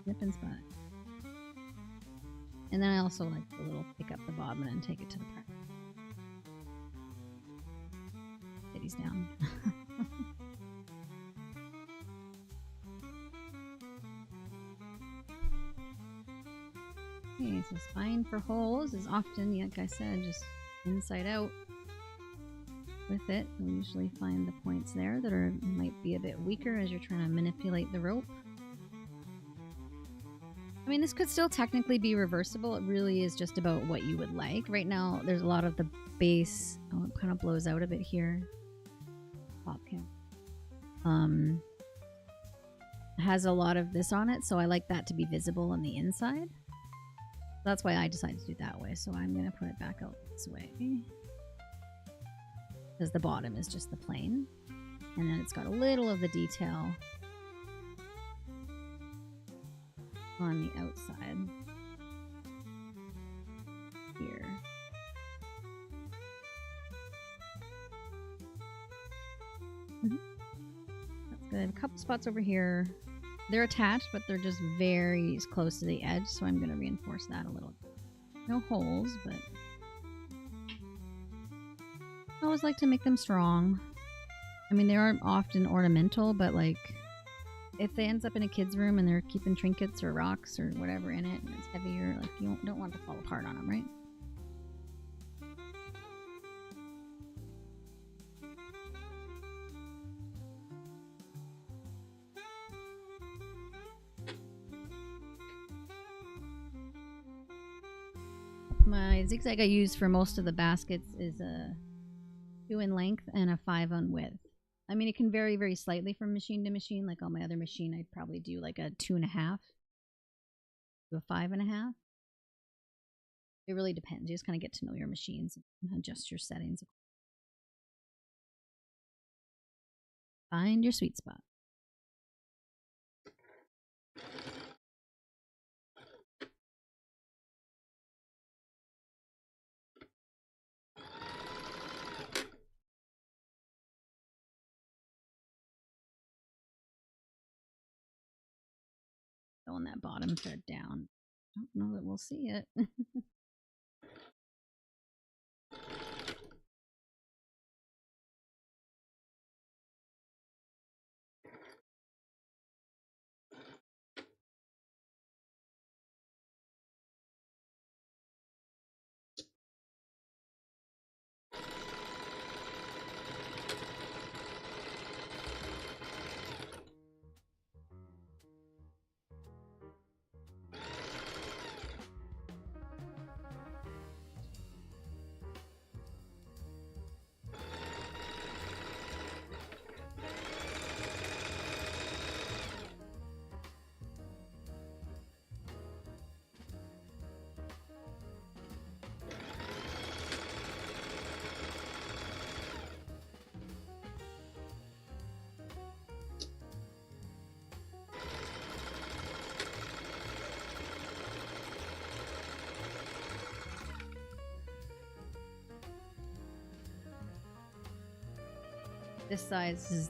snip and spy. And then I also like the little pick up the bobbin and take it to the park. Kitty's down. Okay, so spying for holes is often, like I said, just inside out. With it, you'll usually find the points there that might be a bit weaker as you're trying to manipulate the rope. I mean, this could still technically be reversible. It really is just about what you would like. Right now, there's a lot of the base. Oh, it kind of blows out a bit here. Pop cam. Has a lot of this on it, so I like that to be visible on the inside. That's why I decided to do that way. So I'm going to put it back out this way. Because the bottom is just the plain, and then it's got a little of the detail on the outside here. That's good. A couple spots over here. They're attached, but they're just very close to the edge, so I'm going to reinforce that a little. No holes, but I always like to make them strong. I mean, they are often ornamental, but like if it ends up in a kid's room and they're keeping trinkets or rocks or whatever in it and it's heavier, like you don't want it to fall apart on them, right? My zigzag I use for most of the baskets is a 2 in length and a 5 on width. I mean, it can vary very slightly from machine to machine. Like on my other machine, I'd probably do like a 2.5 to a 5.5. It really depends. You just kind of get to know your machines and adjust your settings. Find your sweet spot. Throwing that bottom thread down. I don't know that we'll see it.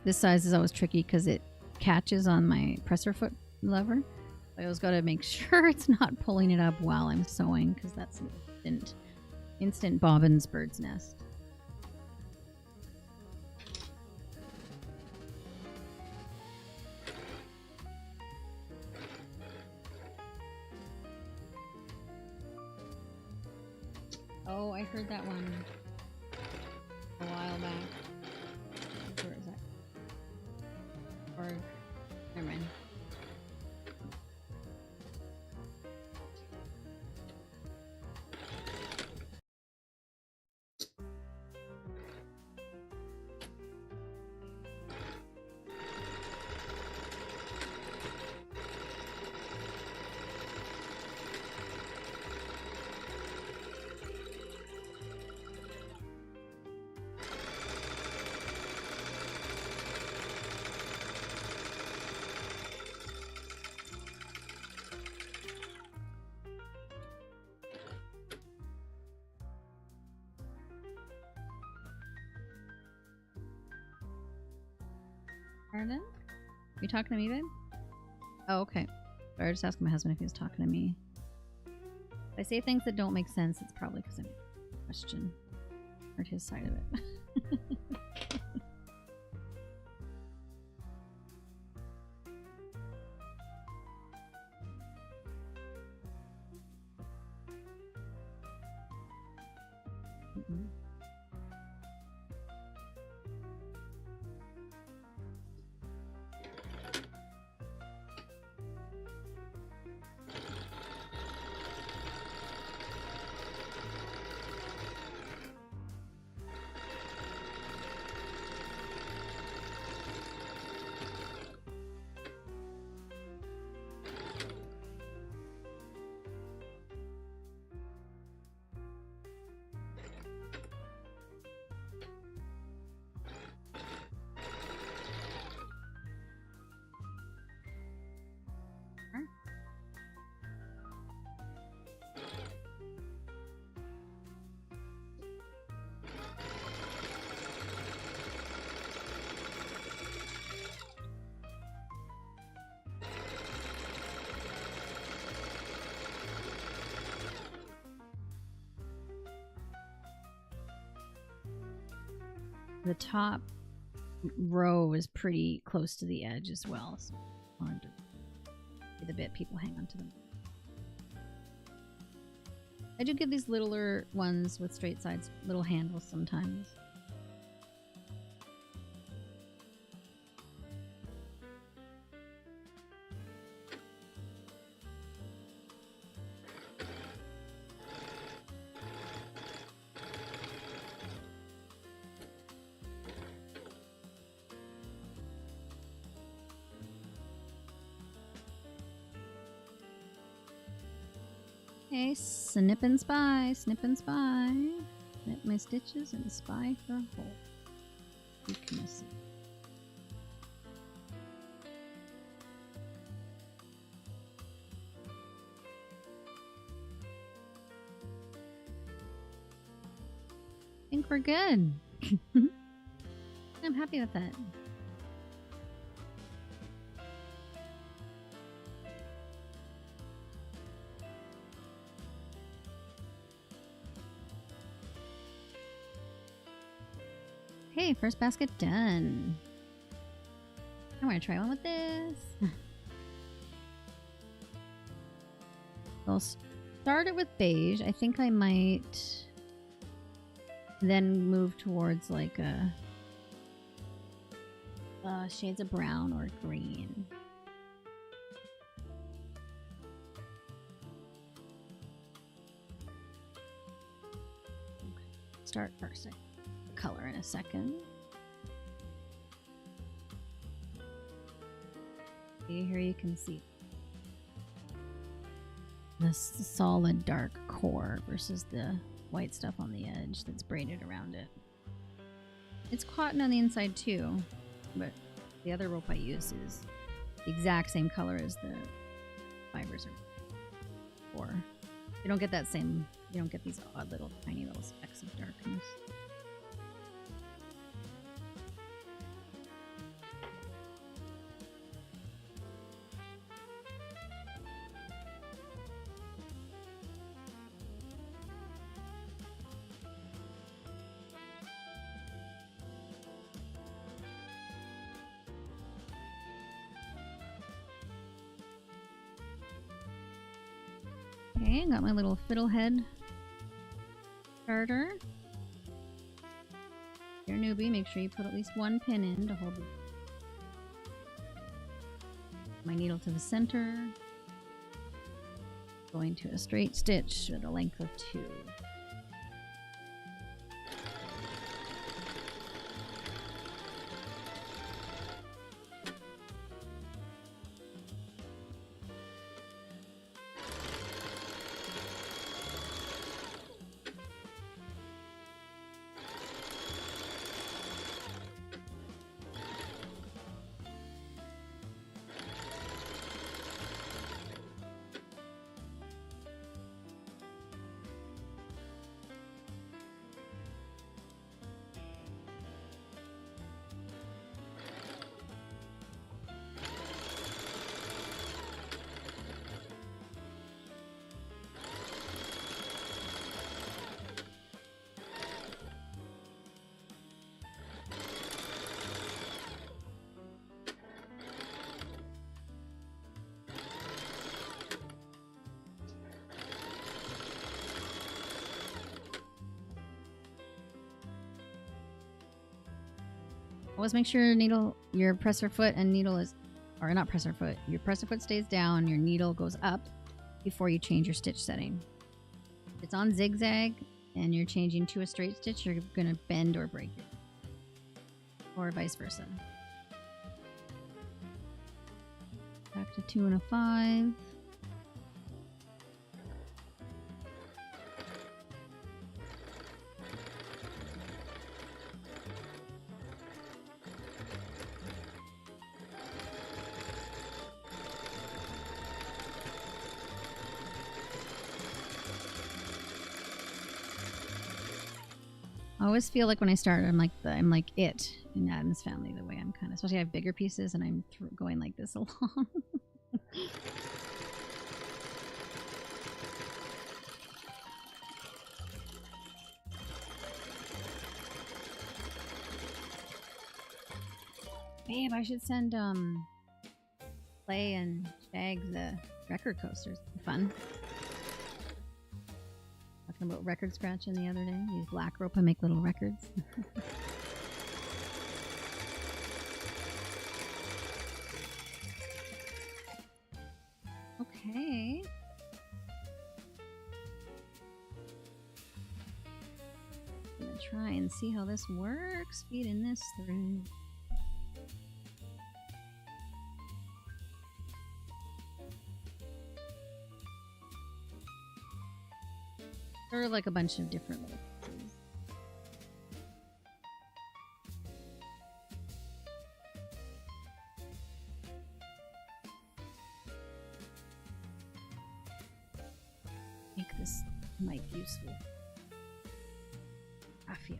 This size is always tricky because it catches on my presser foot lever. I always got to make sure it's not pulling it up while I'm sewing because that's an instant bobbin's bird's nest. Oh, I heard that one a while back. Where is that? Or never mind. Pardon? You talking to me, babe? Oh, okay. Sorry, I was just asking my husband if he was talking to me. If I say things that don't make sense, it's probably because I'm a question. Heard his side of it. Mm-mm. The top row is pretty close to the edge as well, so I wanted to be the bit people hang on to them. I do give these littler ones with straight sides little handles sometimes. Okay, snip and spy, snip and spy. Snip my stitches and spy for a hole. Weakness. I think we're good. I'm happy with that. Okay, first basket done. I want to try one with this. I'll start it with beige. I think I might then move towards like a shades of brown or green. Start first. Color in a second. Here you can see this solid dark core versus the white stuff on the edge that's braided around it. It's cotton on the inside too, but the other rope I use is the exact same color as the fibers are for. You don't get that same, you don't get these odd little tiny little specks of darkness. Okay, got my little fiddle head starter. If you're a newbie, make sure you put at least one pin in to hold my needle to the center. Going to a straight stitch with a length of 2. Always make sure your presser foot and needle is, or not presser foot, your presser foot stays down, your needle goes up before you change your stitch setting. If it's on zigzag and you're changing to a straight stitch, you're going to bend or break it. Or vice versa. Back to 2 and a 5. I always feel like when I start, I'm like it in Adam's Family. The way I'm kind of, especially I have bigger pieces, and I'm going like this along. Babe, I should send Clay and Shag the record coasters. Fun. Talking about record scratching the other day. Use black rope and make little records. Okay. I'm gonna try and see how this works. Feeding this through. Sort of like a bunch of different little pieces. I think this might be useful. Raffia.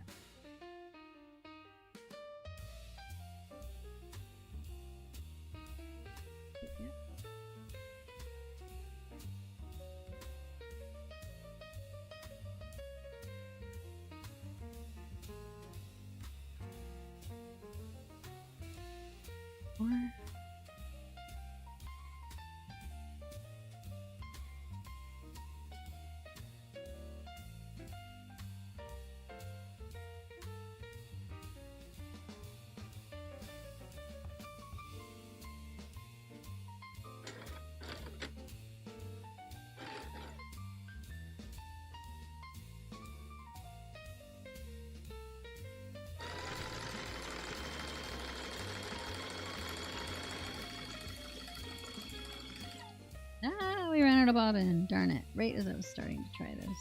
Ah, we ran out of bobbin. Darn it. Right as I was starting to try this.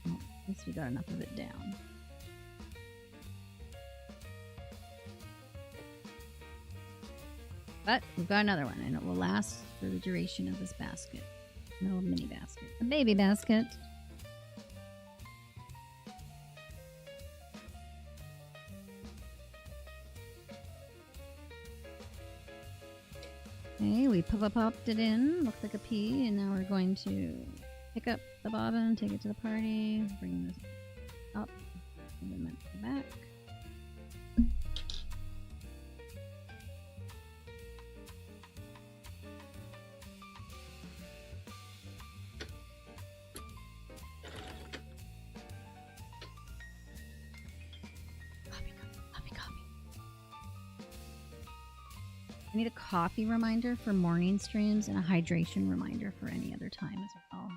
Well, at least we got enough of it down. But we've got another one, and it will last for the duration of this basket. Little mini basket. A baby basket. Okay, we popped it in. Looks like a P, and now we're going to pick up the bobbin, take it to the party, bring this up, and then that's the back. I need a coffee reminder for morning streams and a hydration reminder for any other time as well.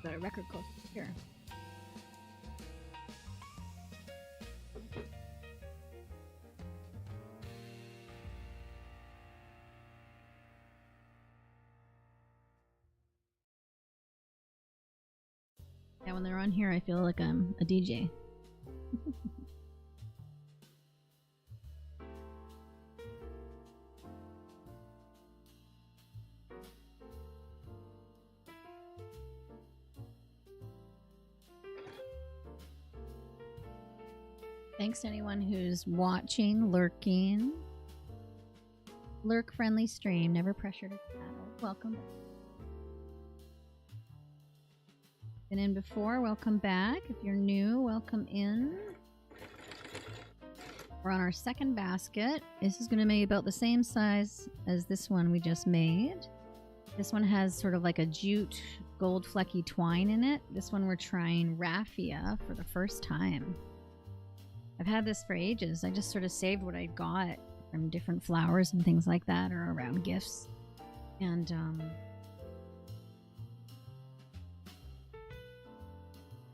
Got a record close here. Yeah, when they're on here, I feel like I'm a DJ. Thanks to anyone who's watching, lurking. Lurk-friendly stream, never pressured a paddle. Welcome back. Been in before, welcome back. If you're new, welcome in. We're on our second basket. This is going to be about the same size as this one we just made. This one has sort of like a jute gold flecky twine in it. This one we're trying raffia for the first time. I've had this for ages. I just sort of saved what I got from different flowers and things like that, or around gifts. And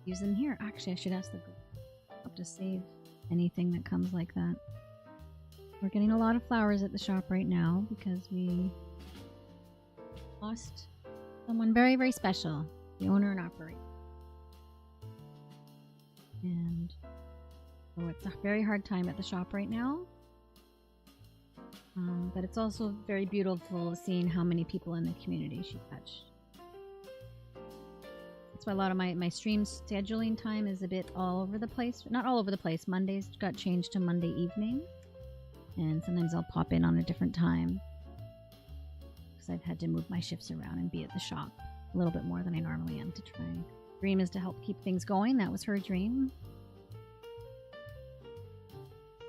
use them here. Actually, I should ask the group to save anything that comes like that. We're getting a lot of flowers at the shop right now because we lost someone very, very special, the owner and operator. And so it's a very hard time at the shop right now. But it's also very beautiful seeing how many people in the community she touched. That's why a lot of my stream scheduling time is a bit all over the place. Not all over the place. Mondays got changed to Monday evening. And sometimes I'll pop in on a different time. Because I've had to move my shifts around and be at the shop a little bit more than I normally am to try. Dream is to help keep things going. That was her dream.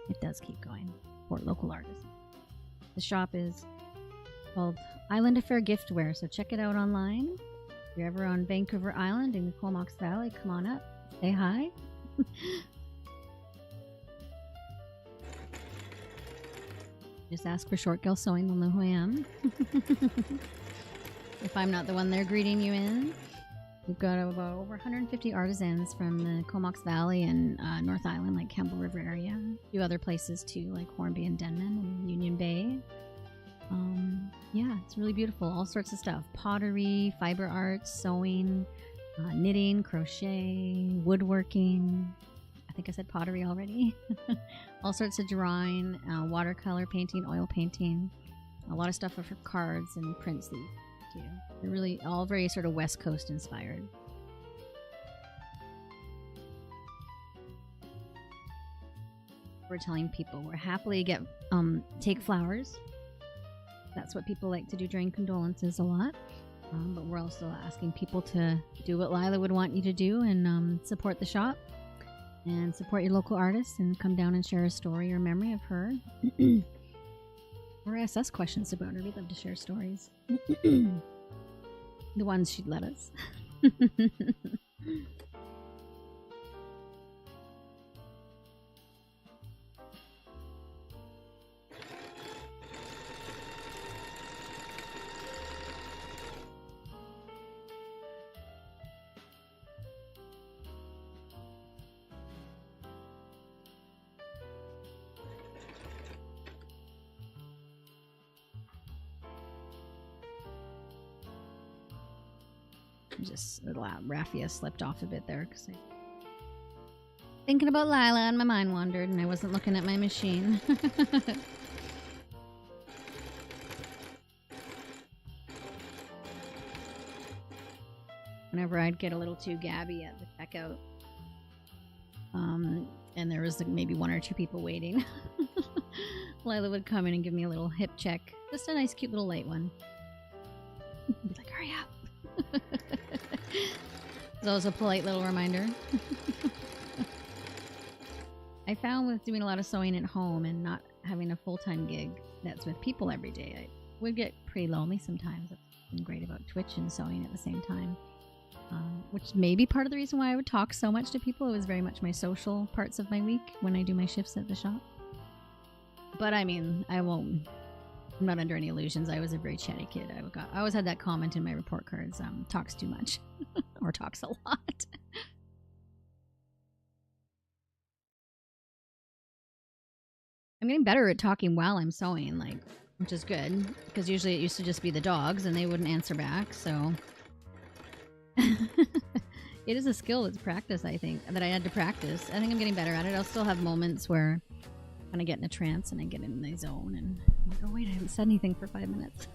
It does keep going for local artists. The shop is called Island Affair Giftware, so check it out online. If you're ever on Vancouver Island in the Comox Valley, come on up, say hi. Just ask for Short Girl Sewing, they'll know who I am. If I'm not the one they're greeting you in. We've got about over 150 artisans from the Comox Valley and North Island, like Campbell River area. A few other places too, like Hornby and Denman and Union Bay. Yeah, it's really beautiful. All sorts of stuff. Pottery, fiber arts, sewing, knitting, crochet, woodworking. I think I said pottery already. All sorts of drawing, watercolor painting, oil painting. A lot of stuff for cards and prints that you do. They're really all very sort of West Coast inspired. We're telling people we're happily take flowers. That's what people like to do during condolences a lot. But we're also asking people to do what Lila would want you to do and support the shop and support your local artists and come down and share a story or memory of her. Or ask us questions about her. We'd love to share stories. The ones she'd let us. Just a little raffia slipped off a bit there because I thinking about Lila and my mind wandered and I wasn't looking at my machine. Whenever I'd get a little too gabby at the checkout, and there was like maybe one or two people waiting, Lila would come in and give me a little hip check, just a nice cute little light one. Be like, hurry up. It's always a polite little reminder. I found with doing a lot of sewing at home and not having a full-time gig that's with people every day, would get pretty lonely sometimes. That's been great about Twitch and sewing at the same time. Which may be part of the reason why I would talk so much to people. It was very much my social parts of my week when I do my shifts at the shop. But I mean, I'm not under any illusions. I was a very chatty kid. I always had that comment in my report cards, talks too much or talks a lot. I'm getting better at talking while I'm sewing, like, which is good, because usually it used to just be the dogs and they wouldn't answer back, so it is a skill that's practice, I think, that I had to practice. I think I'm getting better at it. I'll still have moments where I kind of get in a trance and I get in the zone and I'm like, oh wait, I haven't said anything for 5 minutes.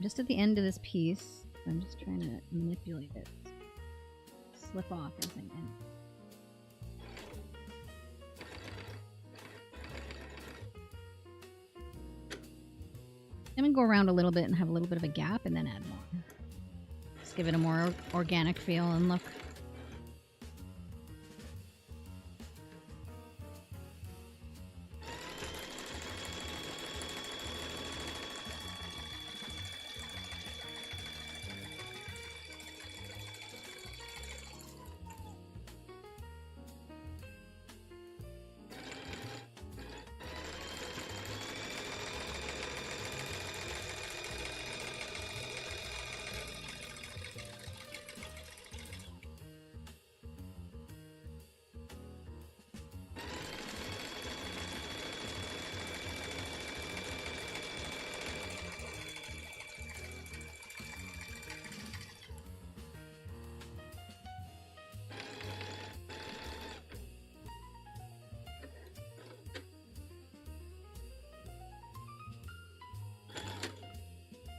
Just at the end of this piece, I'm just trying to manipulate it. Slip off as I end. I'm gonna go around a little bit and have a little bit of a gap and then add more. Just give it a more organic feel and look.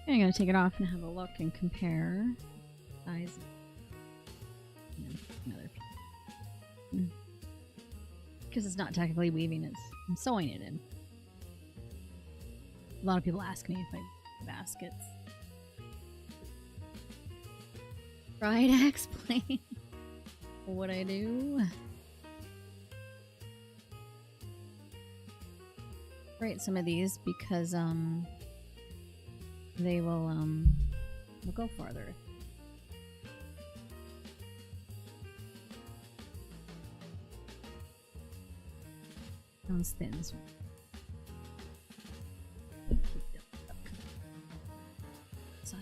I'm gonna take it off and have a look and compare size. Another piece. Because it's not technically weaving, I'm sewing it in. A lot of people ask me if I do baskets. Try to explain what I do. Write some of these because they will go farther. Sounds thin. So side.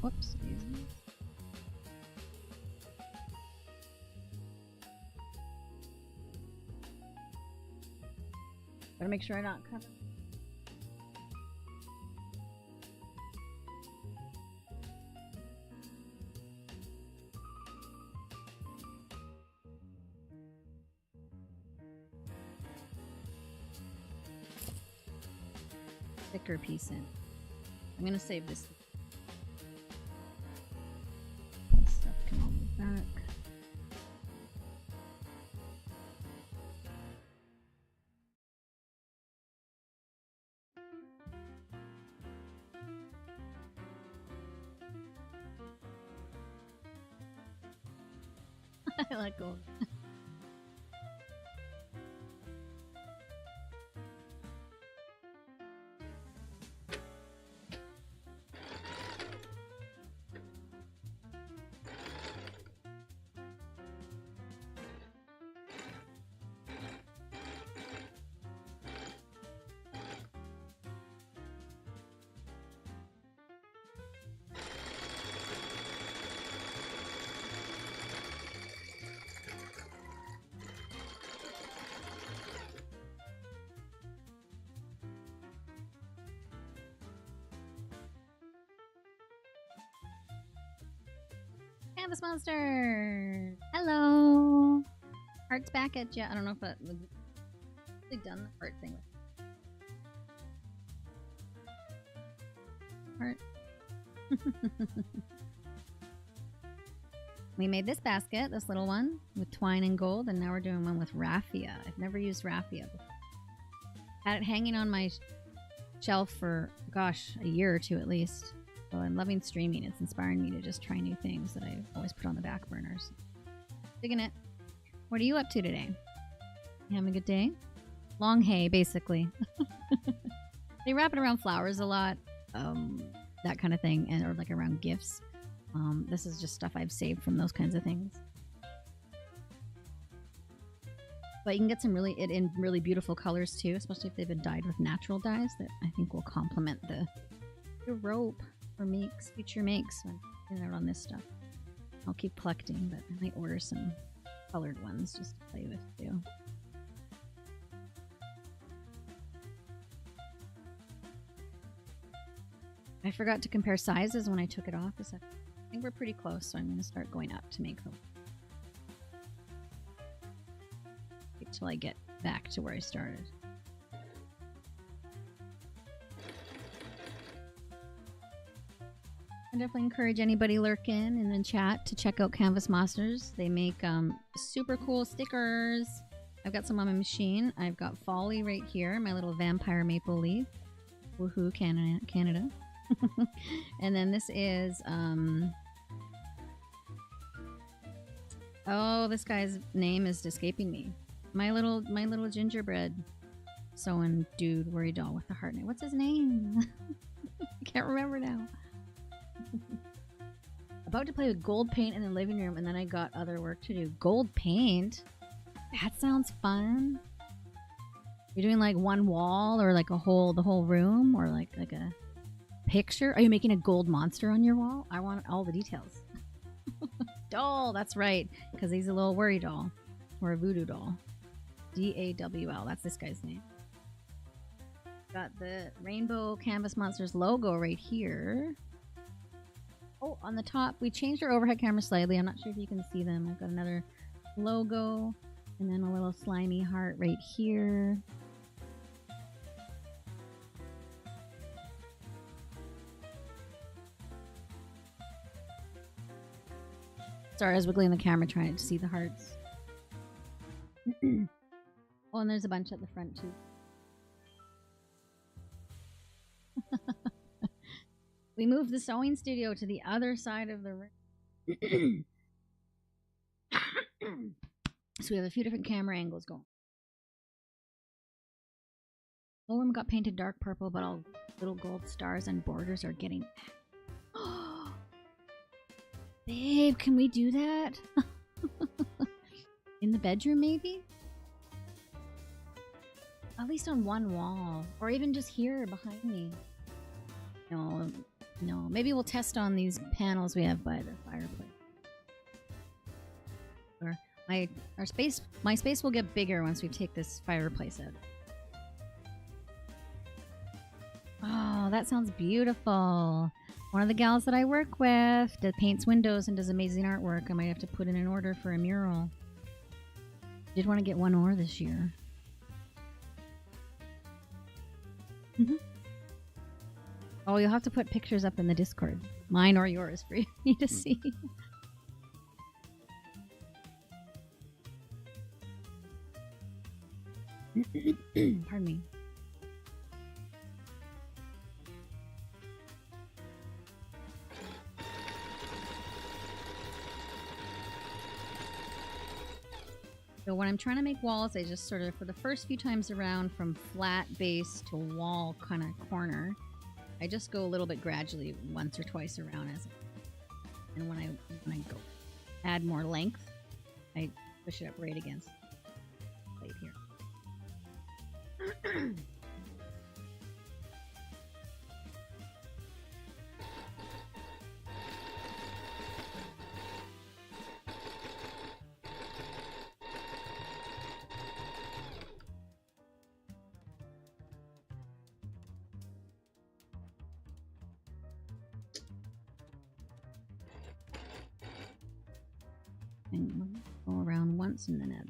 Whoops. Gotta make sure I not cover. Thicker piece in. I'm gonna save this. This stuff can all move back. I like gold. Canvas monster! Hello! Heart's back at you. I don't know if that was really done the heart thing with heart. We made this basket, this little one, with twine and gold, and now we're doing one with raffia. I've never used raffia before. Had it hanging on my shelf for, gosh, a year or two at least. So I'm loving streaming. It's inspiring me to just try new things that I always put on the back burners. Digging it. What are you up to today? You having a good day? Long hay, basically. They wrap it around flowers a lot, that kind of thing, and or like around gifts. This is just stuff I've saved from those kinds of things. But you can get some in really beautiful colors too, especially if they've been dyed with natural dyes that I think will complement the rope for future makes. I'm putting out on this stuff. I'll keep collecting, but I might order some colored ones just to play with too. I forgot to compare sizes when I took it off. I think we're pretty close, so I'm going to start going up to make them. Wait till I get back to where I started. I definitely encourage anybody lurking in the chat to check out Canvas Monsters. They make super cool stickers. I've got some on my machine. I've got Folly right here, my little vampire maple leaf. Woohoo, Canada. And then this is oh, this guy's name is escaping me. My little gingerbread sewing dude worry doll with the heart. What's his name? I can't remember now. About to play with gold paint in the living room, and then I got other work to do. Gold paint? That sounds fun. You're doing like one wall or like the whole room, or like a picture? Are you making a gold monster on your wall? I want all the details. Doll, that's right, because he's a little worry doll or a voodoo doll. DAWL, that's this guy's name. Got the Rainbow Canvas Monsters logo right here. Oh, on the top, we changed our overhead camera slightly. I'm not sure if you can see them. I've got another logo and then a little slimy heart right here. Sorry, I was wiggling the camera trying to see the hearts. Oh, and there's a bunch at the front too. We moved the sewing studio to the other side of the room. So we have a few different camera angles going. The whole room got painted dark purple, but all little gold stars and borders are getting... Babe, can we do that? In the bedroom, maybe? At least on one wall. Or even just here behind me. No. Maybe we'll test on these panels we have by the fireplace. Or my space will get bigger once we take this fireplace out. Oh, that sounds beautiful. One of the gals that I work with that paints windows and does amazing artwork. I might have to put in an order for a mural. Did want to get one more this year. Oh, you'll have to put pictures up in the Discord. Mine or yours for you to see. Pardon me. So when I'm trying to make walls, I just sort of, for the first few times around, from flat base to wall kind of corner, I just go a little bit gradually, once or twice around and when I go add more length, I push it up right against the plate here. And go around once and then add.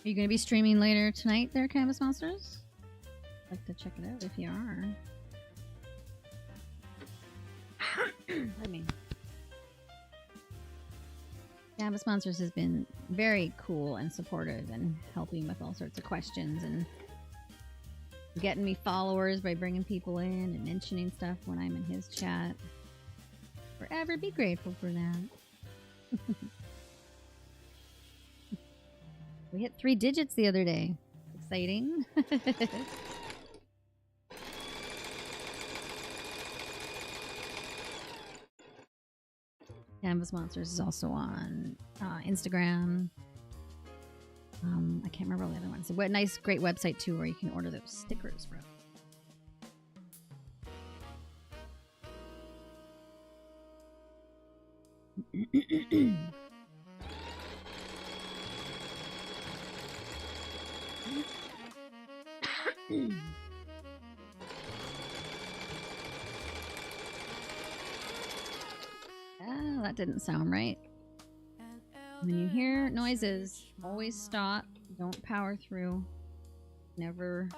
Are you going to be streaming later tonight there, Canvas Monsters? I'd like to check it out if you are. Pardon me. Canvas Monsters has been very cool and supportive and helping with all sorts of questions and getting me followers by bringing people in and mentioning stuff when I'm in his chat. Forever be grateful for that. We hit 3 digits the other day. Exciting. Canvas Monsters is also on Instagram. I can't remember all the other ones. A nice, great website too, where you can order those stickers from. Ah, that didn't sound right. When you hear noises, always stop. Don't power through. Never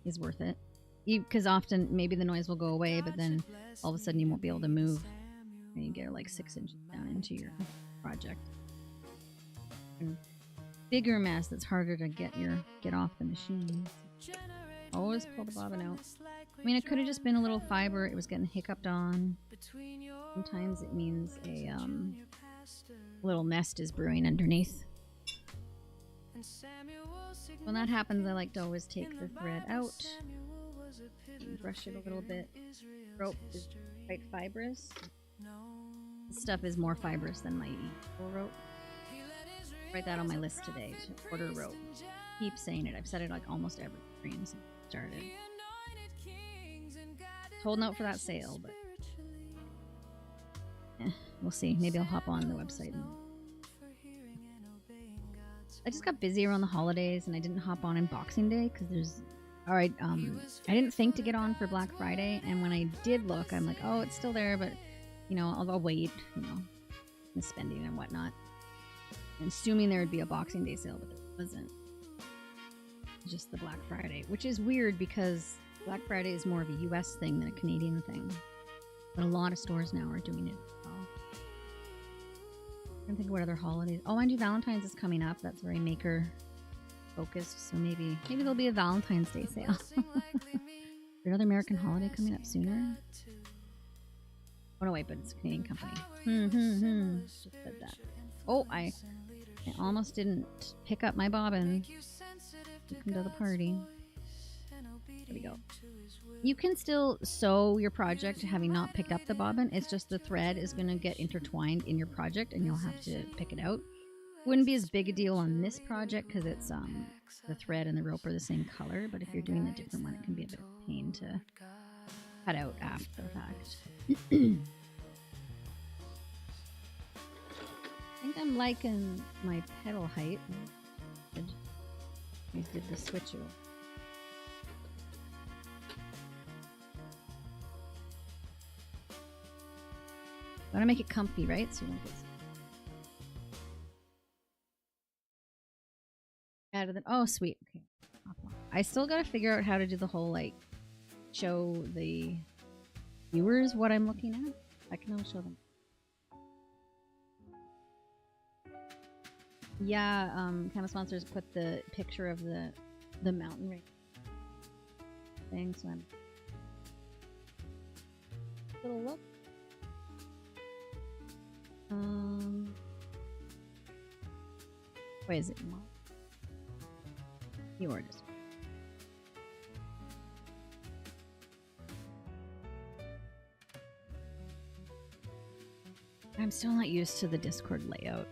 is worth it. Because often maybe the noise will go away, but then all of a sudden you won't be able to move. And you get like 6 inches down into your project. And bigger mess that's harder to get off the machine. Always pull the bobbin out. I mean, it could have just been a little fiber. It was getting hiccuped on. Sometimes it means a little nest is brewing underneath. When that happens, I like to always take the thread out, brush it a little bit. Rope is quite fibrous. This stuff is more fibrous than my equal rope. Write that on my list today to order rope. Keep saying it. I've said it like almost every stream since I started. Holding out for that sale, but we'll see. Maybe I'll hop on the website. I just got busy around the holidays and I didn't hop on Boxing Day because there's... Alright, I didn't think to get on for Black Friday, and when I did look, I'm like, oh, it's still there, but, you know, I'll wait, you know, and spending and whatnot. And assuming there would be a Boxing Day sale, but there wasn't. Just the Black Friday, which is weird because Black Friday is more of a US thing than a Canadian thing. But a lot of stores now are doing it as well. I don't think what other holidays... Oh, mind you, Valentine's is coming up. That's very maker focused, so maybe there'll be a Valentine's Day sale. Another American holiday coming up sooner? Oh no, wait, but it's a Canadian company. Just said that. Oh, I almost didn't pick up my bobbin. Welcome to the party. There we go. You can still sew your project having not picked up the bobbin. It's just the thread is going to get intertwined in your project and you'll have to pick it out. Wouldn't be as big a deal on this project because it's the thread and the rope are the same color, but if you're doing a different one, it can be a bit of a pain to cut out after the fact. I think I'm liking my pedal height. I did the switch over. Gotta make it comfy, right? So you don't get out of the... Oh, sweet. Okay. I still gotta figure out how to do the whole, like, show the viewers what I'm looking at. I can always show them. Yeah, kind of sponsors put the picture of the mountain range thing, so I'm... Little look. Wait, is it more? You are just... I'm still not used to the Discord layout.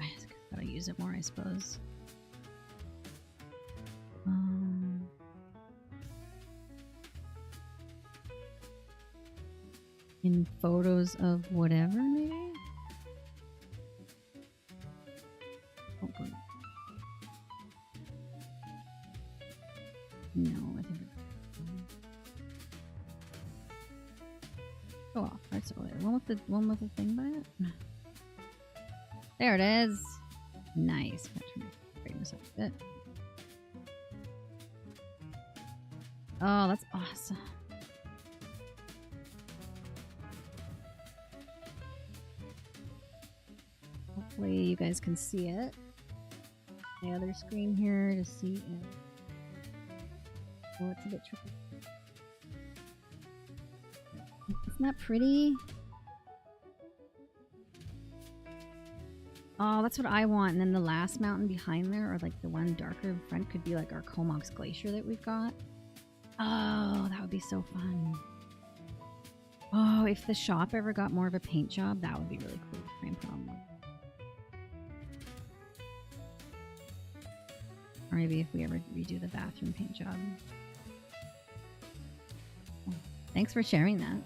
I just gotta use it more, I suppose. In photos of whatever, maybe? Oh, good. No, I think it's... Go off. That's all there. One with the thing by it. There it is. Nice. I'm gonna straighten this up a bit. Oh, that's awesome. Hopefully you guys can see it. My other screen here to see it. Oh, it's a bit tricky. Isn't that pretty? Oh, that's what I want. And then the last mountain behind there, or like the one darker in front, could be like our Comox Glacier that we've got. Oh, that would be so fun. Oh, if the shop ever got more of a paint job, that would be really cool to try and put on. Or maybe if we ever redo the bathroom paint job. Oh, thanks for sharing that.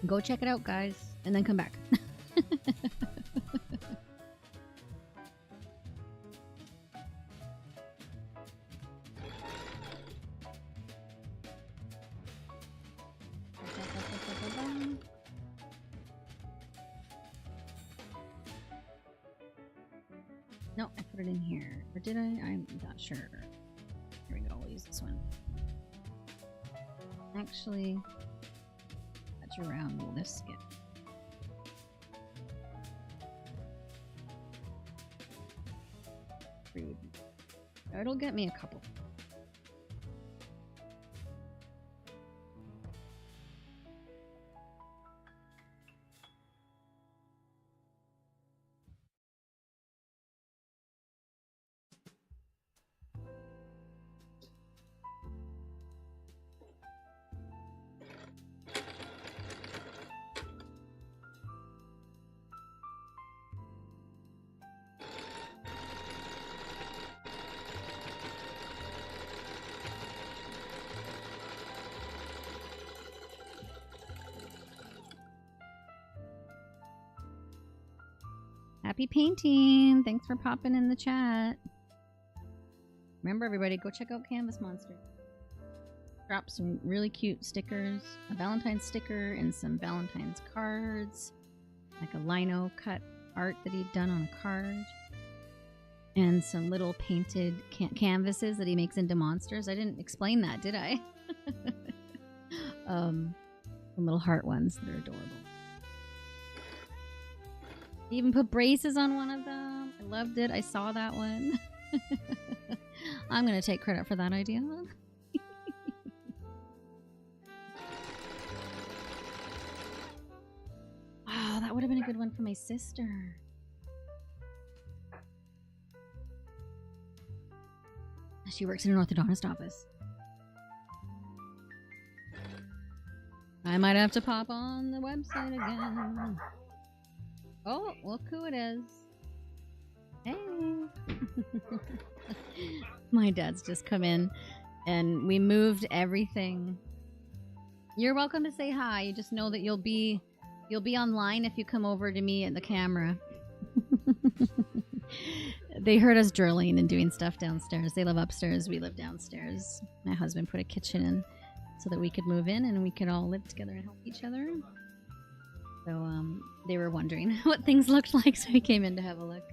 Go check it out, guys, and then come back. No, I put it in here. Or did I? I'm not sure. Here we go. We'll use this one. Actually, touch around will this get? Rude. It'll get me a couple. Happy painting! Thanks for popping in the chat. Remember, everybody, go check out Canvas Monster. Drop some really cute stickers, a Valentine's sticker, and some Valentine's cards, like a lino cut art that he'd done on a card, and some little painted canvases that he makes into monsters. I didn't explain that, did I? Some little heart ones that are adorable. He even put braces on one of them. I loved it. I saw that one. I'm going to take credit for that idea. Wow, that would have been a good one for my sister. She works in an orthodontist office. I might have to pop on the website again. Oh, look who it is. Hey. My dad's just come in and we moved everything. You're welcome to say hi. You just know that you'll be online if you come over to me at the camera. They heard us drilling and doing stuff downstairs. They live upstairs. We live downstairs. My husband put a kitchen in so that we could move in and we could all live together and help each other. So they were wondering what things looked like, so we came in to have a look.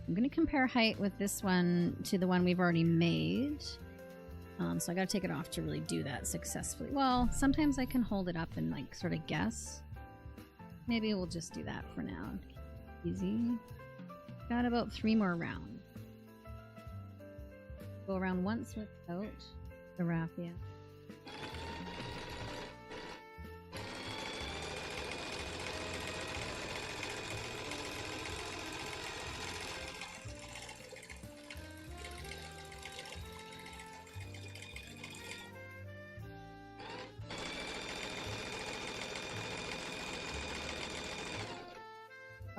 I'm going to compare height with this one to the one we've already made. So I got to take it off to really do that successfully. Well, sometimes I can hold it up and like sort of guess. Maybe we'll just do that for now. Easy. Got about 3 more rounds. Go around once without the raffia.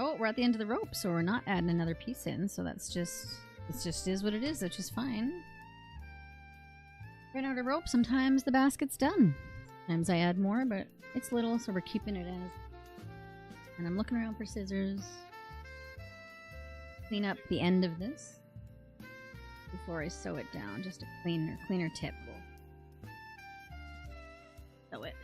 Oh, we're at the end of the rope, so we're not adding another piece in, so that's just, it just is what it is, which is fine. Ran out of rope, sometimes the basket's done. Sometimes I add more, but it's little, so we're keeping it as. And I'm looking around for scissors. Clean up the end of this before I sew it down. Just a cleaner tip. Sew it.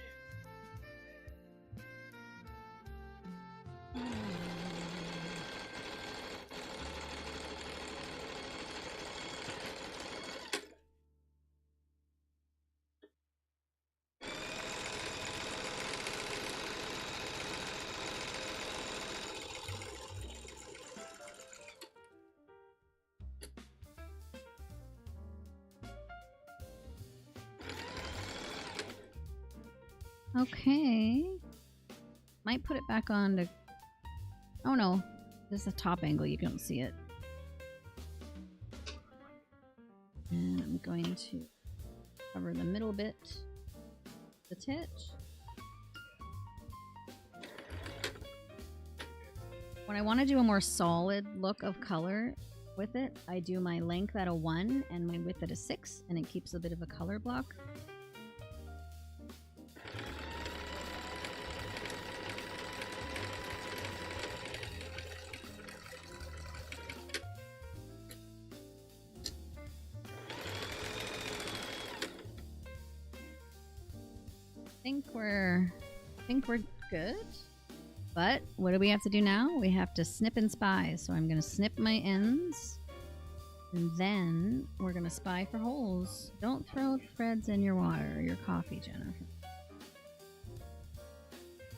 Okay. Might put it back on to... Oh no. This is a top angle. You don't see it. And I'm going to cover the middle bit. The titch. When I want to do a more solid look of color with it, I do my length at a 1 and my width at a 6, and it keeps a bit of a color block. I think we're good. But what do we have to do now? We have to snip and spy. So I'm going to snip my ends. And then we're going to spy for holes. Don't throw threads in your water or your coffee, Jennifer.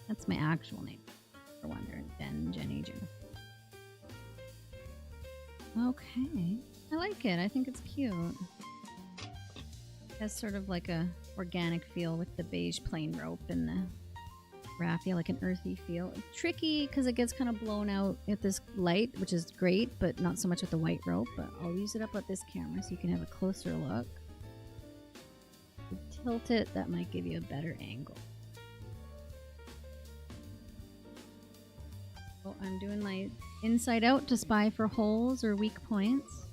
That's my actual name, for wondering. Jenny, Jennifer. Okay. I like it. I think it's cute. It has sort of like a organic feel with the beige plain rope and the raffia, like an earthy feel. Tricky because it gets kind of blown out at this light, which is great, but not so much with the white rope. But I'll use it up at this camera so you can have a closer look. If you tilt it, that might give you a better angle. So I'm doing my inside out to spy for holes or weak points.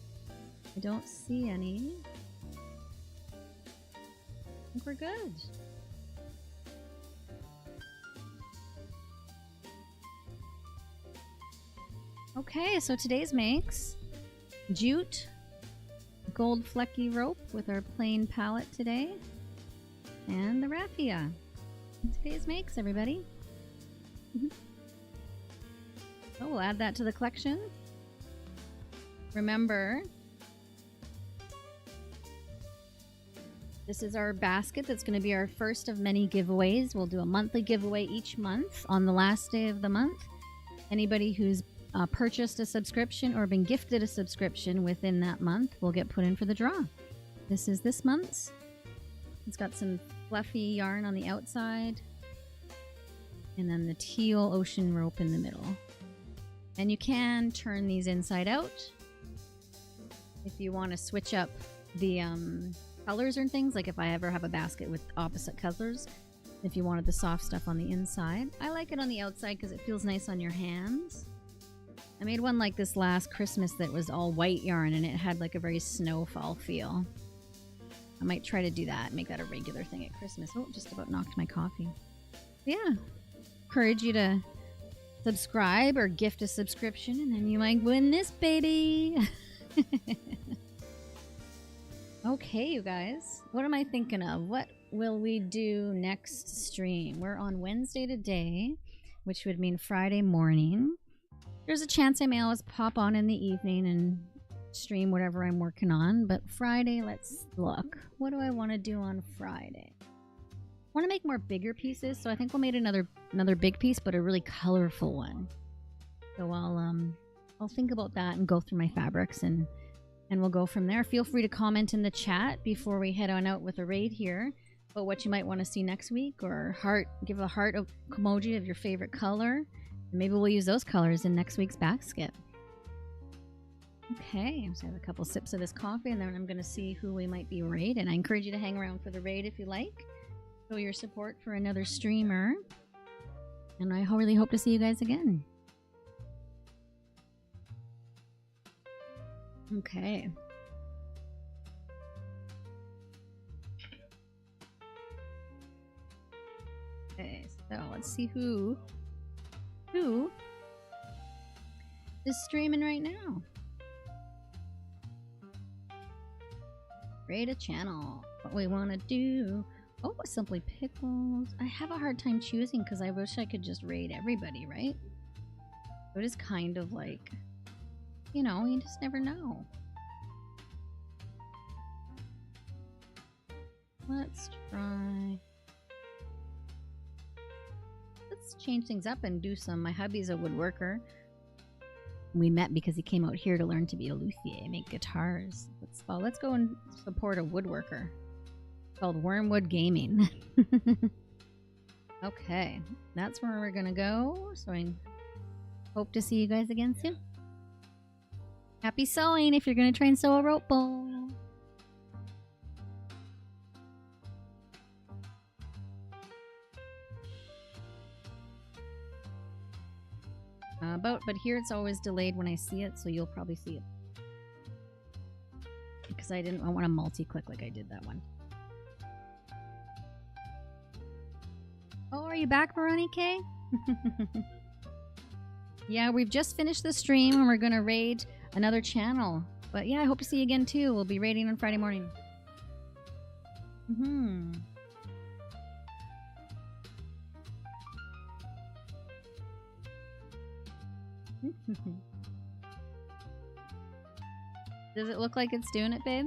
I don't see any. I think we're good. Okay, so today's makes jute, gold flecky rope with our plain palette today, and the raffia. Today's makes, everybody. So we'll add that to the collection. Remember, this is our basket that's going to be our first of many giveaways. We'll do a monthly giveaway each month on the last day of the month. Anybody who's purchased a subscription or been gifted a subscription within that month will get put in for the draw. This is this month's. It's got some fluffy yarn on the outside and then the teal ocean rope in the middle. And you can turn these inside out if you want to switch up the colors and things, like if I ever have a basket with opposite colors, if you wanted the soft stuff on the inside. I like it on the outside because it feels nice on your hands. I made one like this last Christmas that was all white yarn and it had like a very snowfall feel. I might try to do that, make that a regular thing at Christmas. Oh, just about knocked my coffee. Yeah, encourage you to subscribe or gift a subscription and then you might win this baby. Okay, you guys, what am I thinking of? What will we do next stream? We're on Wednesday today, which would mean Friday morning. There's a chance I may always pop on in the evening and stream whatever I'm working on, but Friday, let's look. What do I want to do on Friday? I want to make more bigger pieces, so I think we'll make another big piece, but a really colorful one. So I'll think about that and go through my fabrics and we'll go from there. Feel free to comment in the chat before we head on out with a raid here about what you might want to see next week, or give a heart emoji of your favorite color. And maybe we'll use those colors in next week's basket. Okay, so I have a couple sips of this coffee and then I'm going to see who we might be raid. And I encourage you to hang around for the raid if you like. Show your support for another streamer. And I really hope to see you guys again. Okay. Okay, so let's see who is streaming right now. Create a channel. What we want to do. Oh, Simply Pickles. I have a hard time choosing because I wish I could just raid everybody, right? It is kind of like, you know, you just never know. Let's try. Let's change things up and do some. My hubby's a woodworker. We met because he came out here to learn to be a luthier, make guitars. Let's go and support a woodworker. It's called Wormwood Gaming. Okay, that's where we're gonna go. So I hope to see you guys again soon. Happy sewing if you're gonna try and sew a rope ball. But here it's always delayed when I see it, so you'll probably see it. Because I want to multi-click like I did that one. Oh, are you back, Veronica? Yeah, we've just finished the stream and we're going to raid another channel. But yeah, I hope to see you again too. We'll be raiding on Friday morning. Does it look like it's doing it, babe?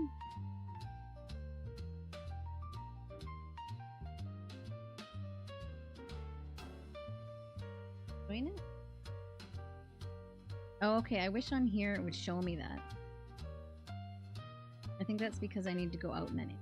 Doing it? Oh, okay. I wish on here it would show me that. I think that's because I need to go out and then